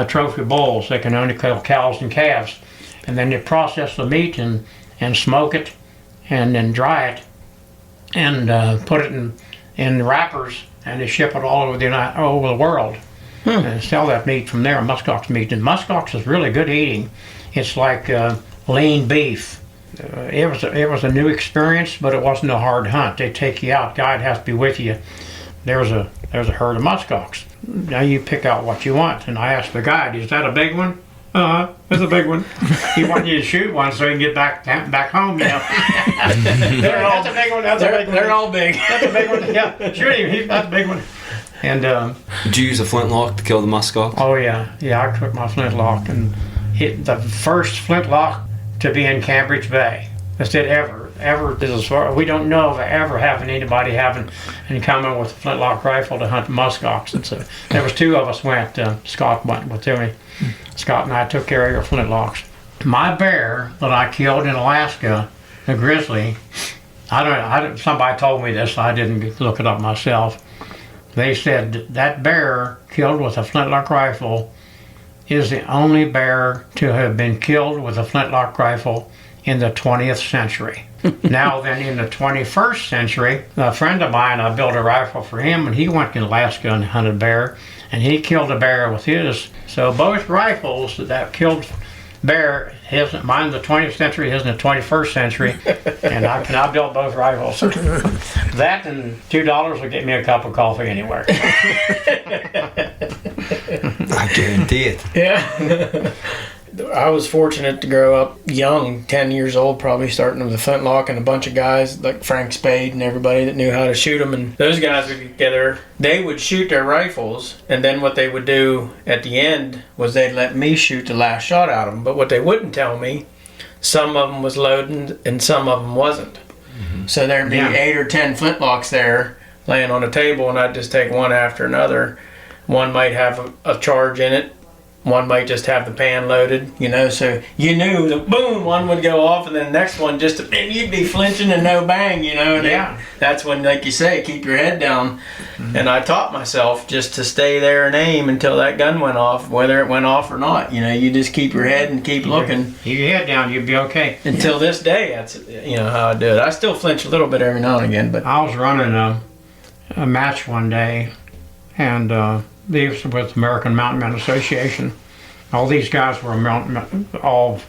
trophy bulls. They can only kill cows and calves. And then they process the meat and smoke it and then dry it and put it in wrappers, and they ship it all over the world and sell that meat from there, muskox meat. And muskox is really good eating. It's like lean beef. It was a new experience, but it wasn't a hard hunt. They take you out. Guide has to be with you. There's a herd of muskox. Now you pick out what you want. And I asked the guide, "Is that a big one?" It's a big one. He wanted you to shoot one so he can get back home. That's a big one. That's a big one. They're all big. That's a big one. Yeah, shoot him. That's a big one. And Did you use a flintlock to kill the muskox? oh yeah, I took my flintlock and hit the first flintlock to be in Cambridge Bay. That's it ever. This is far, we don't know of ever having anybody coming with a flintlock rifle to hunt muskox. There was 2 of us went. Scott went with me. Scott and I took care of your flintlocks. My bear that I killed in Alaska, the grizzly, somebody told me this, I didn't look it up myself. They said that bear killed with a flintlock rifle is the only bear to have been killed with a flintlock rifle in the 20th century. Now then, in the 21st century, a friend of mine, I built a rifle for him, and he went to Alaska and hunted bear, and he killed a bear with his. So both rifles that killed bear, mine in the 20th century, his in the 21st century, and I built both rifles. That and $2 will get me a cup of coffee anywhere. I guarantee it. Yeah. I was fortunate to grow up young, 10 years old, probably starting with a flintlock and a bunch of guys like Frank Spade and everybody that knew how to shoot them. And those guys would get together. They would shoot their rifles, and then what they would do at the end was they'd let me shoot the last shot out of them. But what they wouldn't tell me, some of them was loading and some of them wasn't. Mm-hmm. So there'd be 8 or 10 flintlocks there laying on the table, and I'd just take one after another. One might have a charge in it. One might just have the pan loaded, so you knew that boom, one would go off, and then the next one and you'd be flinching and no bang, and that's when, like you say, keep your head down. Mm-hmm. And I taught myself just to stay there and aim until that gun went off, whether it went off or not. You just keep your head and keep looking. Keep your head down, you'll be okay. Until this day, that's how I do it. I still flinch a little bit every now and again, but I was running a match one day, and these with American Mountain Men Association. All these guys were all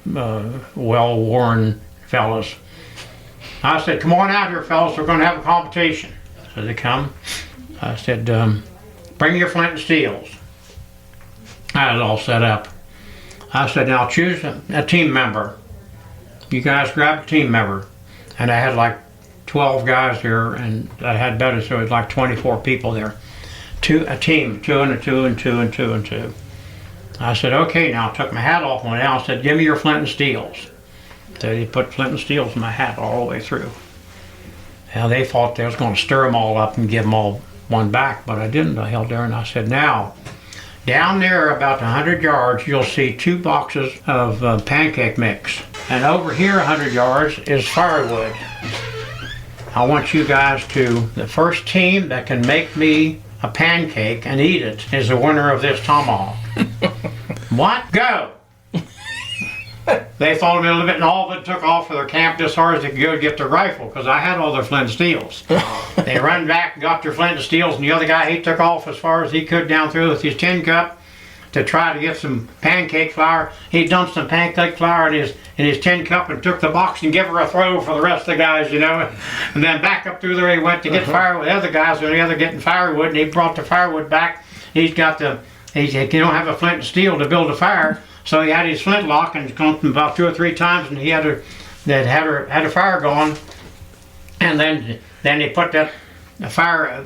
well-worn fellas. I said, "Come on out here, fellas. We're going to have a competition." So they come. I said, "Bring your flint and steels." I had it all set up. I said, "Now choose a team member. You guys grab a team member." And I had like 12 guys here, and I had better, so it was like 24 people there. A team, 2 and a 2 and 2 and 2 and 2. I said, "Okay," now I took my hat off, went out, and said, "Give me your flint and steels." So he put flint and steels in my hat all the way through. Now they thought they was going to stir them all up and give them all one back, but I didn't. I held there and I said, "Now, down there about 100 yards, you'll see 2 boxes of pancake mix. And over here 100 yards is firewood. I want you guys the first team that can make me a pancake and eat it is the winner of this tomahawk." What? Go! They followed me a little bit, and all of it took off for their camp as hard as they could go to get their rifle, because I had all their flint and steels. They run back and got their flint and steels, and the other guy, he took off as far as he could down through with his tin cup to try to get some pancake flour. He dumped some pancake flour in his tin cup and took the box and gave her a throw for the rest of the guys, And then back up through there he went to get firewood. The other guys were the other getting firewood, and he brought the firewood back. He don't have a flint and steel to build a fire, so he had his flintlock and clumped them about 2 or 3 times, and he had a fire going. And then they put the fire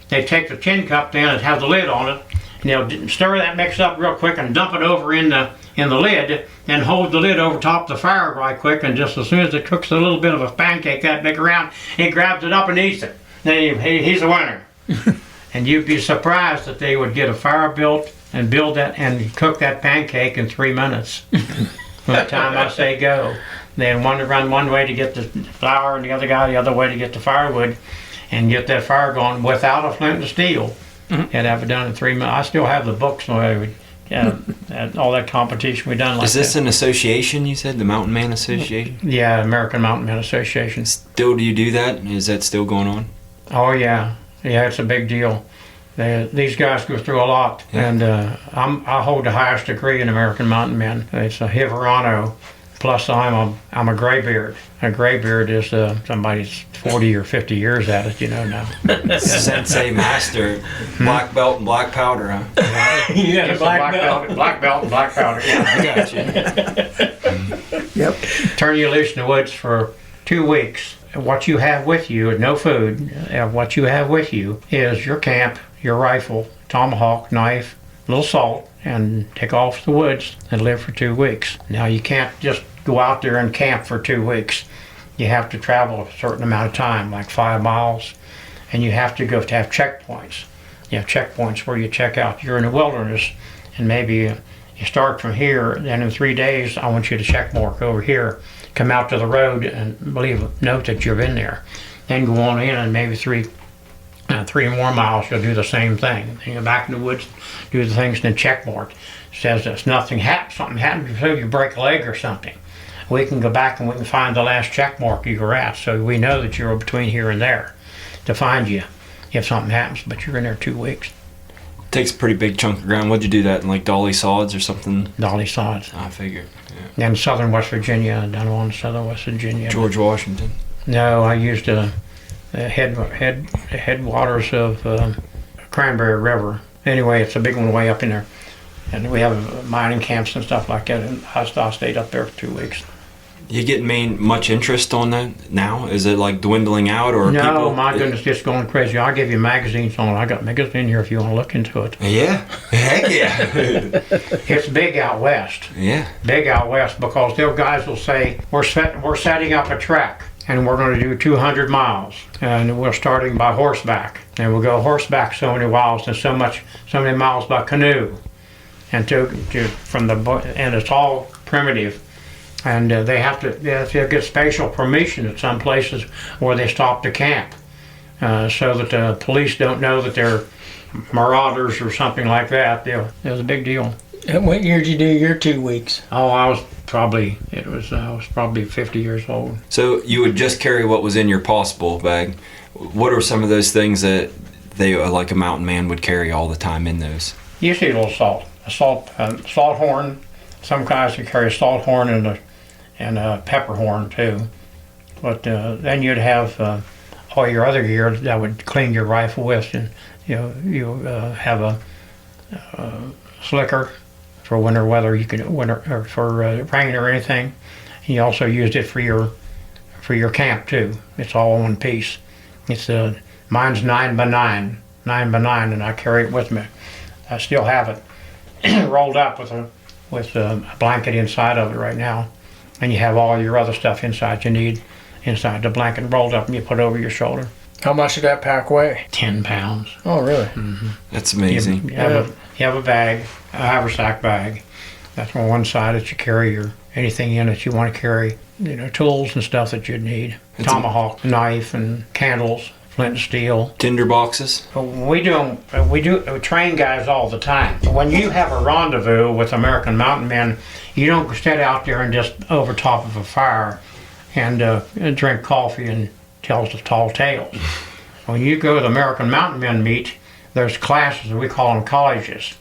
they take the tin cup then and have the lid on it. And stir that mix up real quick and dump it over in the lid, and hold the lid over top the fire right quick, and just as soon as it cooks a little bit of a pancake that big around, he grabs it up and eats it. Then he's a winner. And you'd be surprised that they would get a fire built and build that and cook that pancake in 3 minutes. From the time I say go. Then one to run one way to get the flour, and the other guy the other way to get the firewood and get that fire going without a flint and steel. And have it done in 3 minutes. I still have the books where all that competition we done. Like Is this an association? You said the Mountain Man Association. Yeah, American Mountain Men Association. Still, do you do that? Is that still going on? Oh yeah, it's a big deal. These guys go through a lot, and I hold the highest degree in American Mountain Men. It's a Hiverano. Plus, I'm a graybeard. A graybeard is somebody's 40 or 50 years at it, now. Sensei master, black belt and black powder, huh? You got a black belt. Black belt and black powder. Yeah, I got you. Yep. Turn you loose in the woods for 2 weeks. What you have with you, no food. What you have with you is your camp, your rifle, tomahawk, knife, a little salt, and take off to the woods and live for 2 weeks. Now you can't just go out there and camp for 2 weeks. You have to travel a certain amount of time, like 5 miles, and you have to have checkpoints. You have checkpoints where you check out. You're in the wilderness, and maybe you start from here, and in 3 days, I want you to check mark over here. Come out to the road and leave a note that you've been there. Then go on in, and maybe 3 more miles, you'll do the same thing. Then you go back in the woods, do the things, and then check mark. It says that something happened, so you break a leg or something. We can go back and we can find the last check mark you were at, so we know that you're between here and there to find you if something happens, but you're in there 2 weeks. Takes a pretty big chunk of ground. What'd you do that in, like Dolly Sods or something? Dolly Sods. I figure. Yeah. In southern West Virginia, down on southern West Virginia. George Washington. No, I used the headwaters of Cranberry River Anyway, it's a big one way up in there. And we have mining camps and stuff like that, and I stayed up there for 2 weeks. You getting much interest on that now? Is it like dwindling out, or No, people? my goodness, just going crazy. I'll give you magazines on it. I got magazines here if you want to look into it. Yeah, heck yeah. It's big out west. Yeah. Big out west, because their guys will say, we're setting up a track, and we're going to do 200 miles, and we're starting by horseback, and we'll go horseback so many miles and so many miles by canoe, and and it's all primitive. And they have to get special permission at some places where they stop to camp, so that the police don't know that they're marauders or something like that. It was a big deal. And what year did you do your 2 weeks? Oh, I was probably 50 years old. So you would just carry what was in your possible bag. What are some of those things that they, like a mountain man, would carry all the time in those? Usually a little salt horn. Some guys would carry a salt horn and a pepper horn too. But then you'd have all your other gear that would clean your rifle with, and you have a slicker for winter weather. Or for rain or anything. And you also used it for your camp too. It's all in one piece. It's mine's 9x9, and I carry it with me. I still have it rolled up with a blanket inside of it right now. And you have all your other stuff inside you need inside the blanket rolled up, and you put over your shoulder. How much did that pack weigh? 10 pounds. Oh, really? Mm-hmm. That's amazing. You have a bag, a haversack bag. That's on one side that you carry anything in that you want to carry, tools and stuff that you'd need. Tomahawk, knife, and candles, flint and steel. Tinder boxes? We train guys all the time. When you have a rendezvous with American mountain men, you don't sit out there and just over top of a fire and drink coffee and tell tall tales. When you go to the American mountain men meet, there's classes, we call them colleges.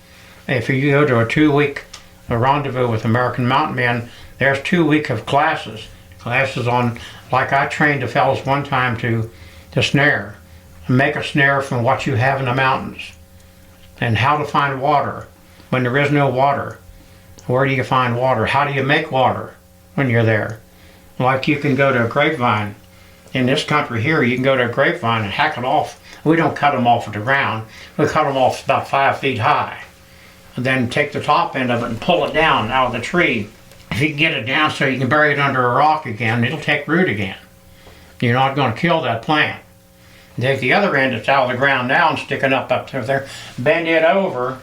If you go to a 2-week rendezvous with American mountain men, there's 2 weeks of classes. Classes on, like I trained the fellows one time to snare. Make a snare from what you have in the mountains. And how to find water when there is no water. Where do you find water? How do you make water when you're there? Like you can go to a grapevine. In this country here, you can go to a grapevine and hack it off. We don't cut them off at the ground. We cut them off about 5 feet high. And then take the top end of it and pull it down out of the tree. If you can get it down so you can bury it under a rock again, it'll take root again. You're not going to kill that plant. Take the other end that's out of the ground now and sticking up to there, bend it over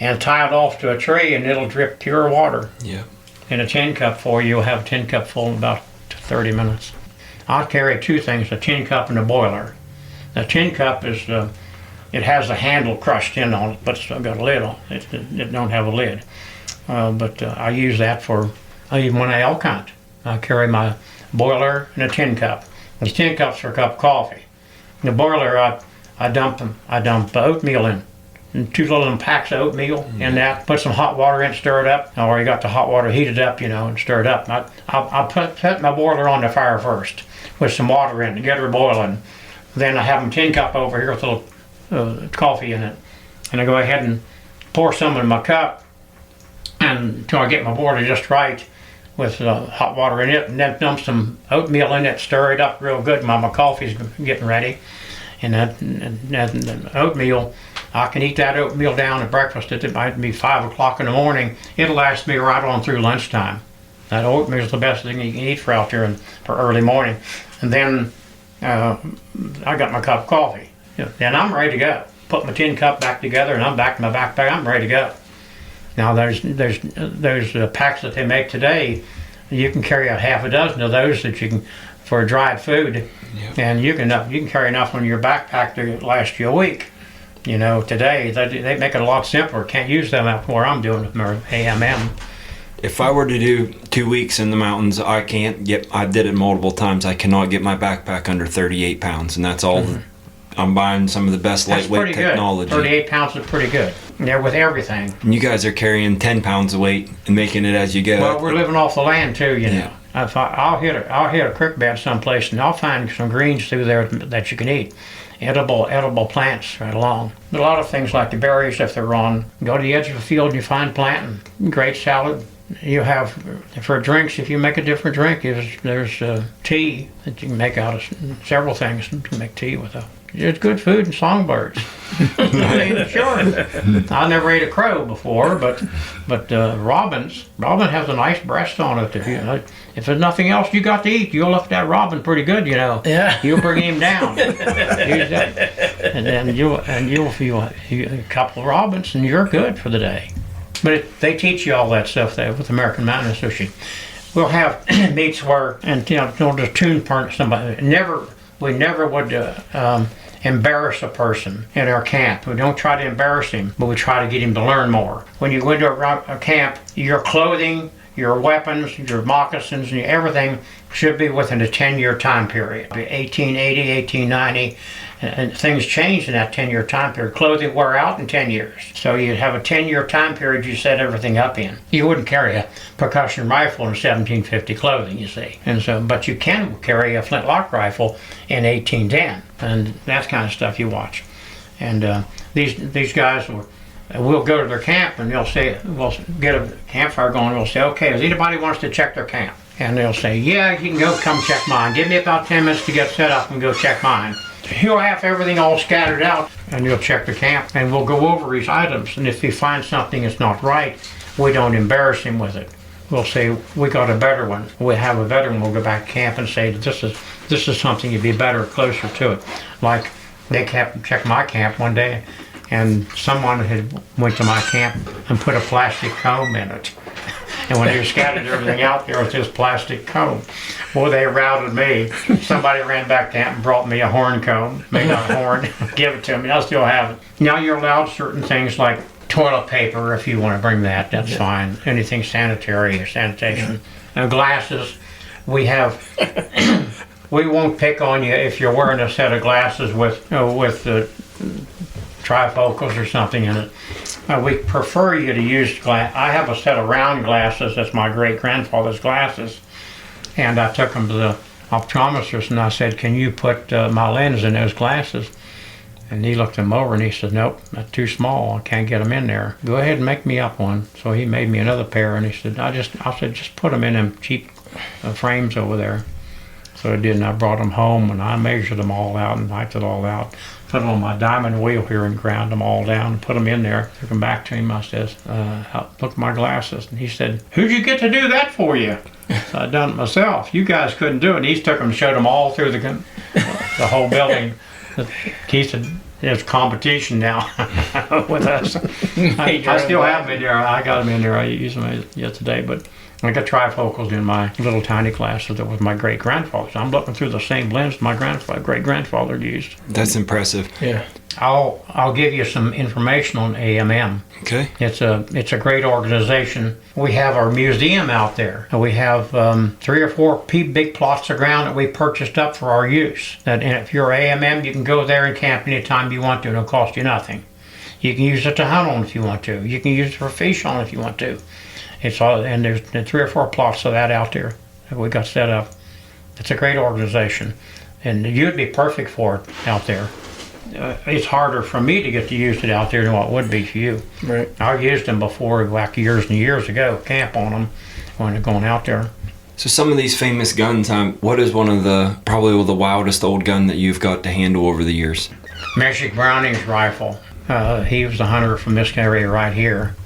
and tie it off to a tree, and it'll drip pure water. Yeah. In a tin cup for you, you'll have a tin cup full in about 30 minutes. I'll carry 2 things, a tin cup and a boiler. The tin cup is, it has a handle crushed in on it, but it's still got a lid on it. It don't have a lid. But I use that for, even when I elk hunt. I carry my boiler and a tin cup. The tin cup's for a cup of coffee. The boiler, I dump oatmeal in. And 2 little packs of oatmeal in that. Put some hot water in, stir it up. Or you got the hot water heated up, and stir it up. I'll put my boiler on the fire first with some water in to get her boiling. Then I have my tin cup over here with a little coffee in it. And I go ahead and pour some in my cup until I get my boiler just right with hot water in it, and then dump some oatmeal in it, stir it up real good while my coffee's getting ready. And that oatmeal, I can eat that oatmeal down at breakfast. It might be 5 o'clock in the morning. It'll last me right on through lunchtime. That oatmeal is the best thing you can eat for out there for early morning. And then I got my cup of coffee. Then I'm ready to go. Put my tin cup back together, and I'm back in my backpack. I'm ready to go. Now there's packs that they make today. You can carry out half a dozen of those that you can for dried food, yep. And you can carry enough on your backpack to last you a week. Today they make it a lot simpler. Can't use them out where I'm doing AMM. If I were to do 2 weeks in the mountains, I did it multiple times. I cannot get my backpack under 38 pounds, and that's all. Mm-hmm. I'm buying some of the best lightweight technology. 38 pounds is pretty good. They're with everything. And you guys are carrying 10 pounds of weight and making it as you go. Well, we're living off the land too, Yeah. I'll hit a creek bed someplace, and I'll find some greens through there that you can eat. edible plants right along. A lot of things like the berries, if they're on, go to the edge of a field and you find planting. Great salad. You have, for drinks, if you make a different drink, there's tea that you can make out of several things. You can make tea with a. It's good food and songbirds. I mean, sure. I never ate a crow before, but robin has a nice breast on it. If there's nothing else you got to eat, you'll lift that robin pretty good, you know. Yeah. You'll bring him down. And then you'll feel a couple of robins, and you're good for the day. But they teach you all that stuff there with American Mountain Association. We'll have meets where, and the tune part somebody. We never would embarrass a person in our camp. We don't try to embarrass him, but we try to get him to learn more. When you go into a camp, your clothing, your weapons, your moccasins, and everything should be within a 10-year time period. 1880, 1890, and things change in that 10-year time period. Clothing wear out in 10 years. So you have a 10-year time period you set everything up in. You wouldn't carry a percussion rifle in 1750 clothing, you see. And so, but you can carry a flintlock rifle in 1810, and that's kind of stuff you watch. And these guys we'll go to their camp and they'll say, we'll get a campfire going, and we'll say, okay, does anybody wants to check their camp? And they'll say, yeah, you can go come check mine. Give me about 10 minutes to get set up and go check mine. He'll have everything all scattered out, and you'll check the camp, and we'll go over these items. And if he finds something that's not right, we don't embarrass him with it. We'll say, we got a better one. We have a better one. We'll go back to camp and say, this is something you'd be better, closer to it. Like they checked my camp one day, and someone had went to my camp and put a plastic comb in it. And when they scattered everything out, there was this plastic comb. Well, they routed me. Somebody ran back to camp and brought me a horn comb, made a horn, give it to me. I still have it. Now you're allowed certain things like toilet paper if you want to bring that. That's fine. Anything sanitary or sanitation. Glasses. We have. We won't pick on you if you're wearing a set of glasses with trifocals or something in it. We prefer you to use glass. I have a set of round glasses. That's my great-grandfather's glasses. And I took them to the optometrist and I said, can you put my lens in those glasses? And he looked them over and he said, nope, that's too small. I can't get them in there. Go ahead and make me up one. So he made me another pair and he said, I said, just put them in them cheap frames over there. So I did, and I brought them home and I measured them all out and wiped it all out. Put them on my diamond wheel here and ground them all down and put them in there. Took them back to him. I said, look at my glasses. And he said, who'd you get to do that for you? So I done it myself. You guys couldn't do it. And he took them and showed them all through the whole building. He said, there's competition now with us. I still have them in there. I got them in there. I used them yesterday, but I got trifocals in my little tiny glasses that was my great-grandfather's. I'm looking through the same lens my great-grandfather used. That's impressive. Yeah. I'll give you some information on AMM. Okay. It's a great organization. We have our museum out there. We have 3 or 4 big plots of ground that we purchased up for our use. And if you're AMM, you can go there and camp anytime you want to. It'll cost you nothing. You can use it to hunt on if you want to. You can use it for fish on if you want to. It's all, and there's 3 or 4 plots of that out there that we got set up. It's a great organization, and you'd be perfect for it out there. It's harder for me to get to use it out there than what it would be for you. Right. I've used them before, like years and years ago, camp on them when they're going out there. So some of these famous guns, what is one of probably the wildest old gun that you've got to handle over the years? Meshach Browning's rifle. He was a hunter from this area right here.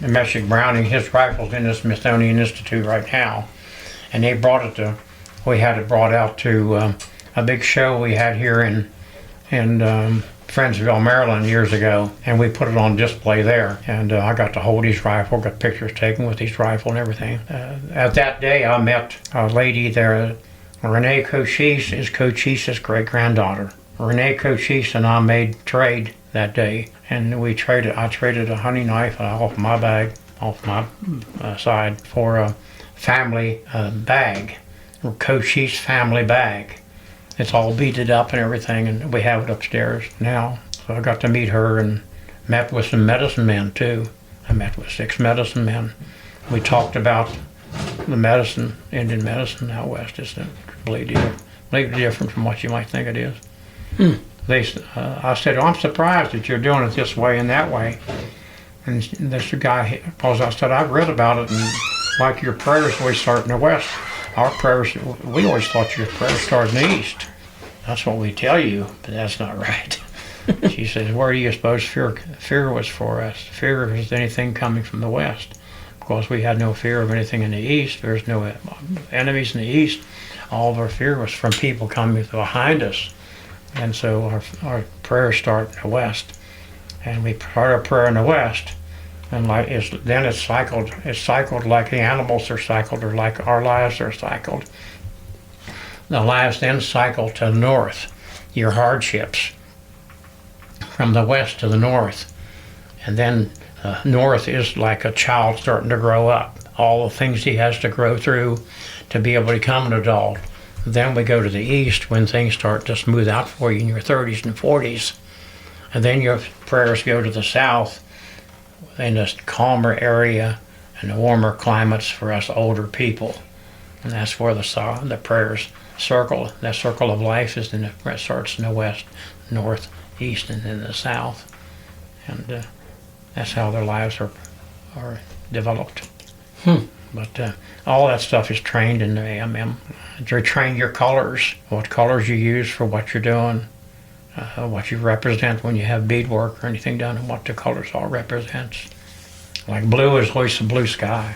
And Meshach Browning, his rifle's in the Smithsonian Institute right now. And we had it brought out to a big show we had here in Friendsville, Maryland years ago. And we put it on display there. And I got to hold his rifle, got pictures taken with his rifle and everything. At that day, I met a lady there, Renee Cochise is Cochise's great-granddaughter. Renee Cochise and I made trade that day. And I traded a hunting knife off my side for a family bag, a Cochise family bag. It's all beaded up and everything, and we have it upstairs now. So I got to meet her and met with some medicine men too. I met with 6 medicine men. We talked about the medicine, Indian medicine out west. It's completely different from what you might think it is. I said, I'm surprised that you're doing it this way and that way. And this guy, because I said, I've read about it, and like your prayers always start in the west. Our prayers, we always thought your prayers started in the east. That's what we tell you, but that's not right. She says, where do you suppose fear was for us? Fear was anything coming from the west. Because we had no fear of anything in the east. There's no enemies in the east. All of our fear was from people coming behind us. And so our prayers start in the west. And we start our prayer in the west. And then it's cycled. It's cycled like the animals are cycled, or like our lives are cycled. The lives then cycle to the north. Your hardships. From the west to the north. And then north is like a child starting to grow up. All the things he has to grow through to be able to become an adult. Then we go to the east when things start to smooth out for you in your 30s and 40s. And then your prayers go to the south in a calmer area and the warmer climates for us older people. And that's where the prayers circle. That circle of life is it starts in the west, north, east, and then the south. And that's how their lives are developed. But all that stuff is trained in the AMM. You train your colors, what colors you use for what you're doing, what you represent when you have beadwork or anything done, and what the colors all represents. Like blue is always the blue sky.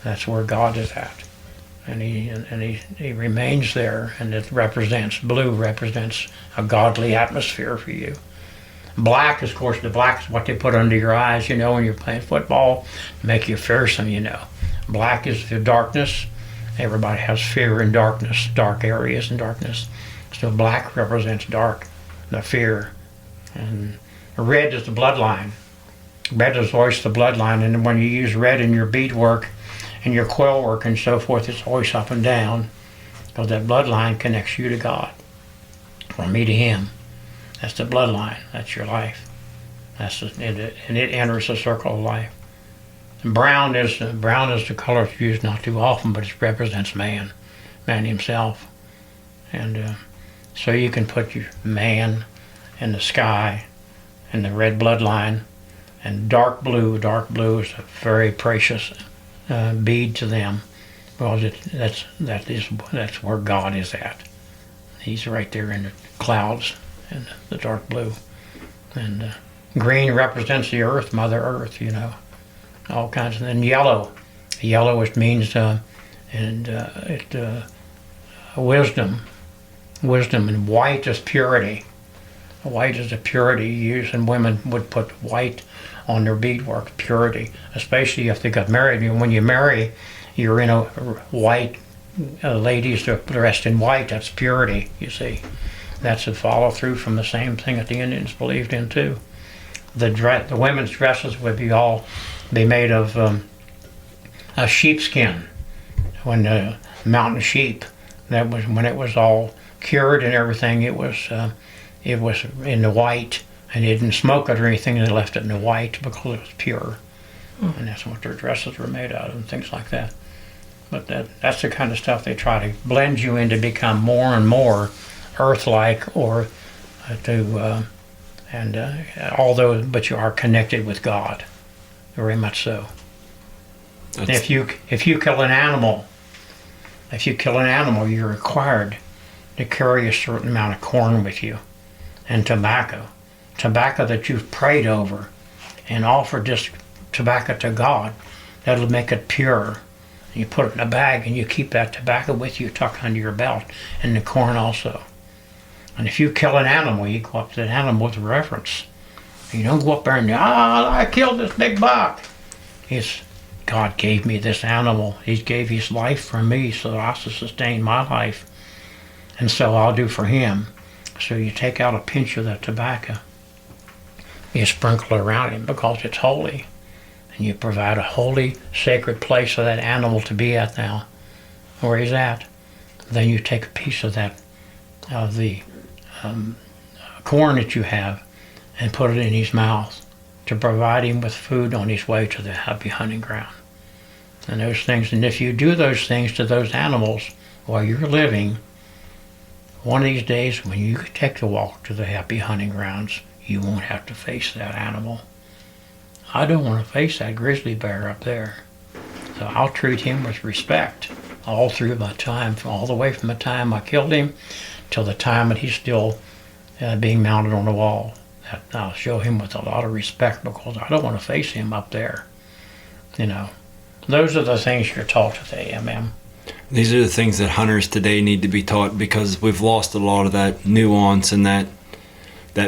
That's where God is at. And he remains there, and blue represents a godly atmosphere for you. Black, of course, the black is what they put under your eyes, when you're playing football, to make you fearsome, Black is the darkness. Everybody has fear in darkness, dark areas in darkness. So black represents dark, the fear. And red is the bloodline. Red is always the bloodline, and when you use red in your beadwork and your quill work and so forth, it's always up and down, because that bloodline connects you to God, from me to Him. That's the bloodline. That's your life. And it enters the circle of life. And brown is the color it's used not too often, but it represents man himself. And so you can put your man in the sky and the red bloodline. And dark blue is a very precious bead to them, because that's where God is at. He's right there in the clouds, and the dark blue. And green represents the earth, Mother Earth, all kinds of. And yellow it means wisdom, and white is purity. White is the purity used, and women would put white on their beadwork, purity, especially if they got married. And when you marry, you're in a white, ladies are dressed in white, that's purity, you see. That's a follow through from the same thing that the Indians believed in too. The women's dresses would be made of a sheepskin. When the mountain sheep, that was when it was all cured and everything, it was in the white, and they didn't smoke it or anything. They left it in the white because it was pure, and that's what their dresses were made out of and things like that. But that's the kind of stuff they try to blend you in to become more and more earth-like, or but you are connected with God, very much so. If you kill an animal, you're required to carry a certain amount of corn with you, and tobacco that you've prayed over and offered this tobacco to God. That'll make it pure. You put it in a bag and you keep that tobacco with you tucked under your belt, and the corn also. And if you kill an animal, you go up to that animal with reverence. You don't go up there and, I killed this big buck. God gave me this animal. He gave his life for me so I should sustain my life. And so I'll do for him. So you take out a pinch of that tobacco. You sprinkle it around him because it's holy. And you provide a holy, sacred place for that animal to be at now, where he's at. Then you take a piece of that, of the corn that you have, and put it in his mouth to provide him with food on his way to the happy hunting ground. And those things, and if you do those things to those animals while you're living, One of these days, when you take the walk to the happy hunting grounds, you won't have to face that animal. I don't want to face that grizzly bear up there. So I'll treat him with respect all through my time, all the way from the time I killed him till the time that he's still being mounted on the wall. I'll show him with a lot of respect because I don't want to face him up there. You know, those are the things you're taught at the AMM. These are the things that hunters today need to be taught, because we've lost a lot of that nuance and that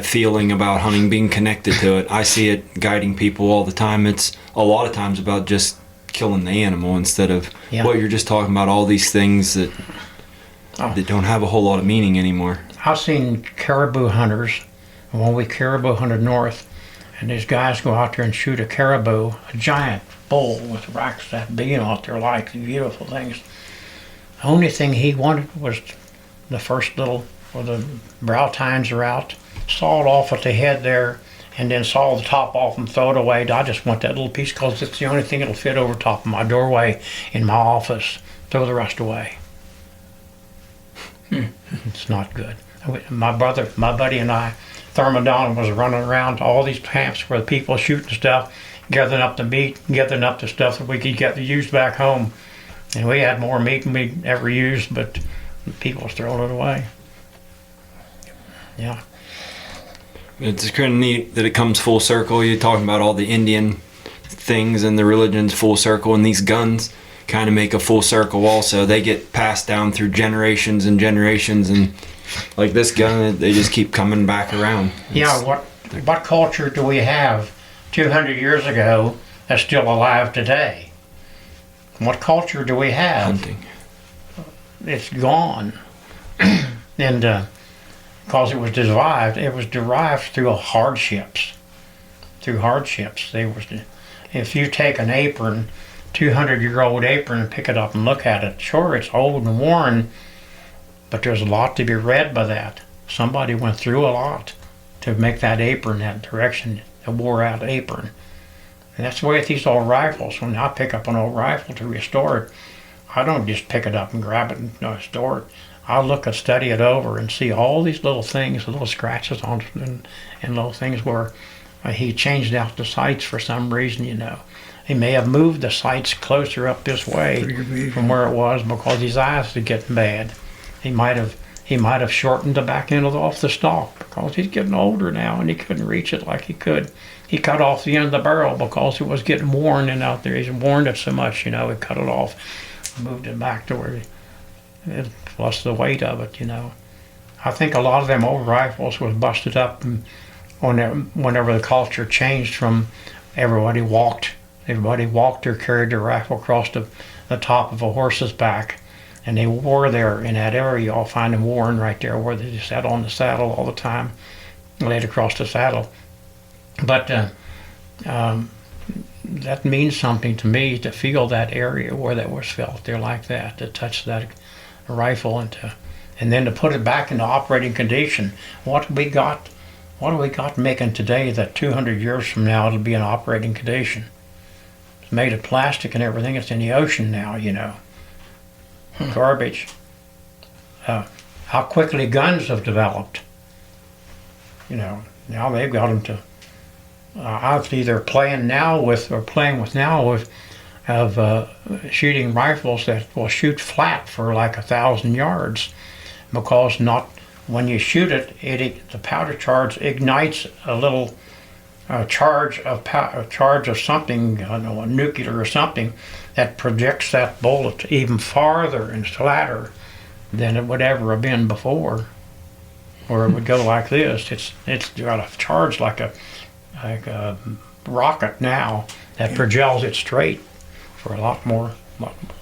feeling about hunting, being connected to it. I see it guiding people all the time. It's a lot of times about just killing the animal instead of what you're just talking about, all these things that don't have a whole lot of meaning anymore. I've seen caribou hunters, when we caribou hunted north, and these guys go out there and shoot a caribou, a giant bull with racks that big out there, like beautiful things. The only thing he wanted was the first little, where the brow tines are out, saw it off at the head there, and then saw the top off and throw it away. I just want that little piece because it's the only thing that'll fit over top of my doorway in my office. Throw the rest away. It's not good. My buddy and I, Thurman Donald, was running around to all these camps where the people shooting stuff, gathering up the meat, gathering up the stuff that we could get to use back home. And we had more meat than we ever used, but people was throwing it away. Yeah. It's kind of neat that it comes full circle. You're talking about all the Indian things and the religions full circle, and these guns kind of make a full circle also. They get passed down through generations and generations, and like this gun, they just keep coming back around. What culture do we have 200 years ago that's still alive today? What culture do we have? Hunting. It's gone. And because it was derived through hardships. If you take an apron, 200-year-old apron, and pick it up and look at it, sure, it's old and worn, but there's a lot to be read by that. Somebody went through a lot to make that apron that direction, a wore-out apron. And that's the way with these old rifles. When I pick up an old rifle to restore it, I don't just pick it up and grab it and restore it. I look and study it over and see all these little things, little scratches on it, and little things where he changed out the sights for some reason, you know. He may have moved the sights closer up this way from where it was because his eyes are getting bad. He might have shortened the back end off the stock because he's getting older now and he couldn't reach it like he could. He cut off the end of the barrel because it was getting worn and out there. He's worn it so much, you know, he cut it off, moved it back to where it plus the weight of it, you know. I think a lot of them old rifles was busted up whenever the culture changed from everybody walked or carried their rifle across the top of a horse's back, and they wore there in that area. You'll find them worn right there where they just sat on the saddle all the time, laid across the saddle. But that means something to me, to feel that area where that was felt there like that, to touch that rifle and then to put it back into operating condition. What do we got making today that 200 years from now it'll be in operating condition? It's made of plastic and everything. It's in the ocean now, you know. Garbage. How quickly guns have developed. You know, now they've got them to. I've either playing with shooting rifles that will shoot flat for like 1,000 yards, because when you shoot it, the powder charge ignites a little charge of something, I don't know, a nuclear or something, that projects that bullet even farther and flatter than it would ever have been before, or it would go like this. It's got a charge like a rocket now that propels it straight for a lot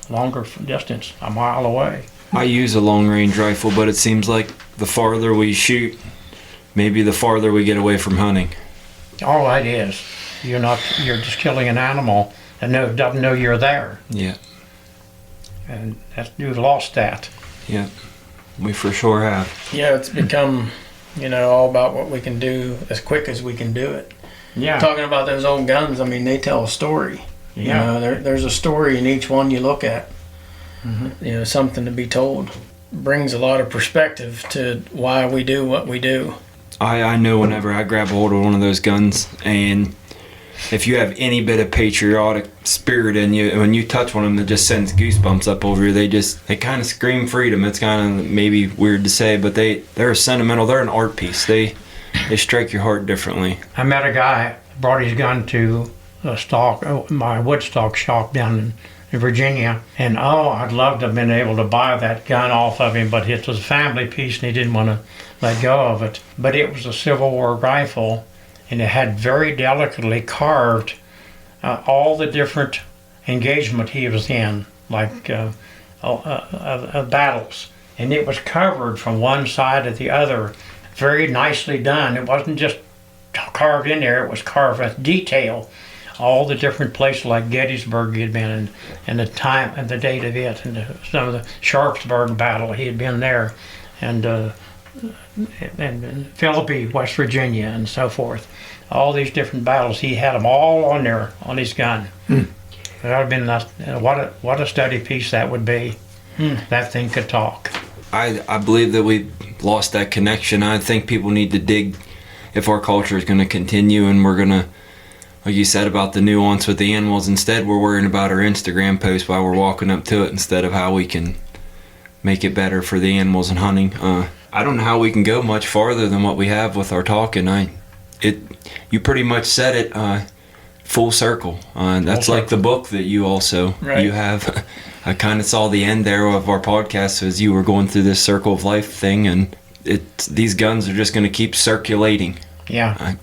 longer distance, a mile away. I use a long-range rifle, but it seems like the farther we shoot, maybe the farther we get away from hunting. All that is, you're just killing an animal that doesn't know you're there. Yeah. And you've lost that. Yeah, we for sure have. Yeah, it's become, all about what we can do as quick as we can do it. Yeah. Talking about those old guns, I mean, they tell a story. Yeah. There's a story in each one you look at. Mm-hmm. Something to be told. brings a lot of perspective to why we do what we do. I know whenever I grab hold of one of those guns, and if you have any bit of patriotic spirit in you, when you touch one of them, it just sends goosebumps up over you. They kind of scream freedom. It's kind of maybe weird to say, but they're sentimental. They're an art piece. They strike your heart differently. I met a guy, brought his gun to my woodstock shop down in Virginia, and I'd love to have been able to buy that gun off of him, but it was a family piece and he didn't want to let go of it. But it was a Civil War rifle, and it had very delicately carved all the different engagement he was in, like battles, and it was covered from one side to the other, very nicely done. It wasn't just carved in there, it was carved with detail. All the different places like Gettysburg he had been in, and the time and the date of it, and some of the Sharpsburg battle he had been there, and Philippi, West Virginia, and so forth. All these different battles, he had them all on there on his gun. That would have been what a study piece that would be. That thing could talk. I believe that we lost that connection. I think people need to dig if our culture is going to continue, and we're going to, like you said about the nuance with the animals, instead we're worrying about our Instagram post while we're walking up to it instead of how we can make it better for the animals and hunting. I don't know how we can go much farther than what we have with our talking. You pretty much said it full circle. That's like the book that you also you have. I kind of saw the end there of our podcast as you were going through this circle of life thing, and these guns are just going to keep circulating. Yeah.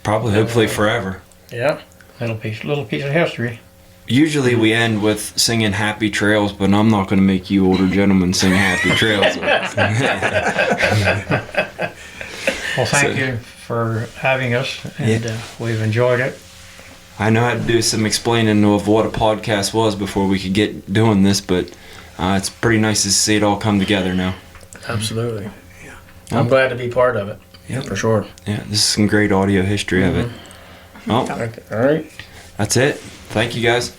Probably, hopefully, forever. Yeah. Little piece of history. Usually we end with singing Happy Trails, but I'm not going to make you older gentlemen sing Happy Trails. Well, thank you for having us, and we've enjoyed it. I know I had to do some explaining of what a podcast was before we could get doing this, but it's pretty nice to see it all come together now. Absolutely. Yeah. I'm glad to be part of it. Yeah, for sure. Yeah, this is some great audio history of it. Well, All right. that's it. Thank you, guys.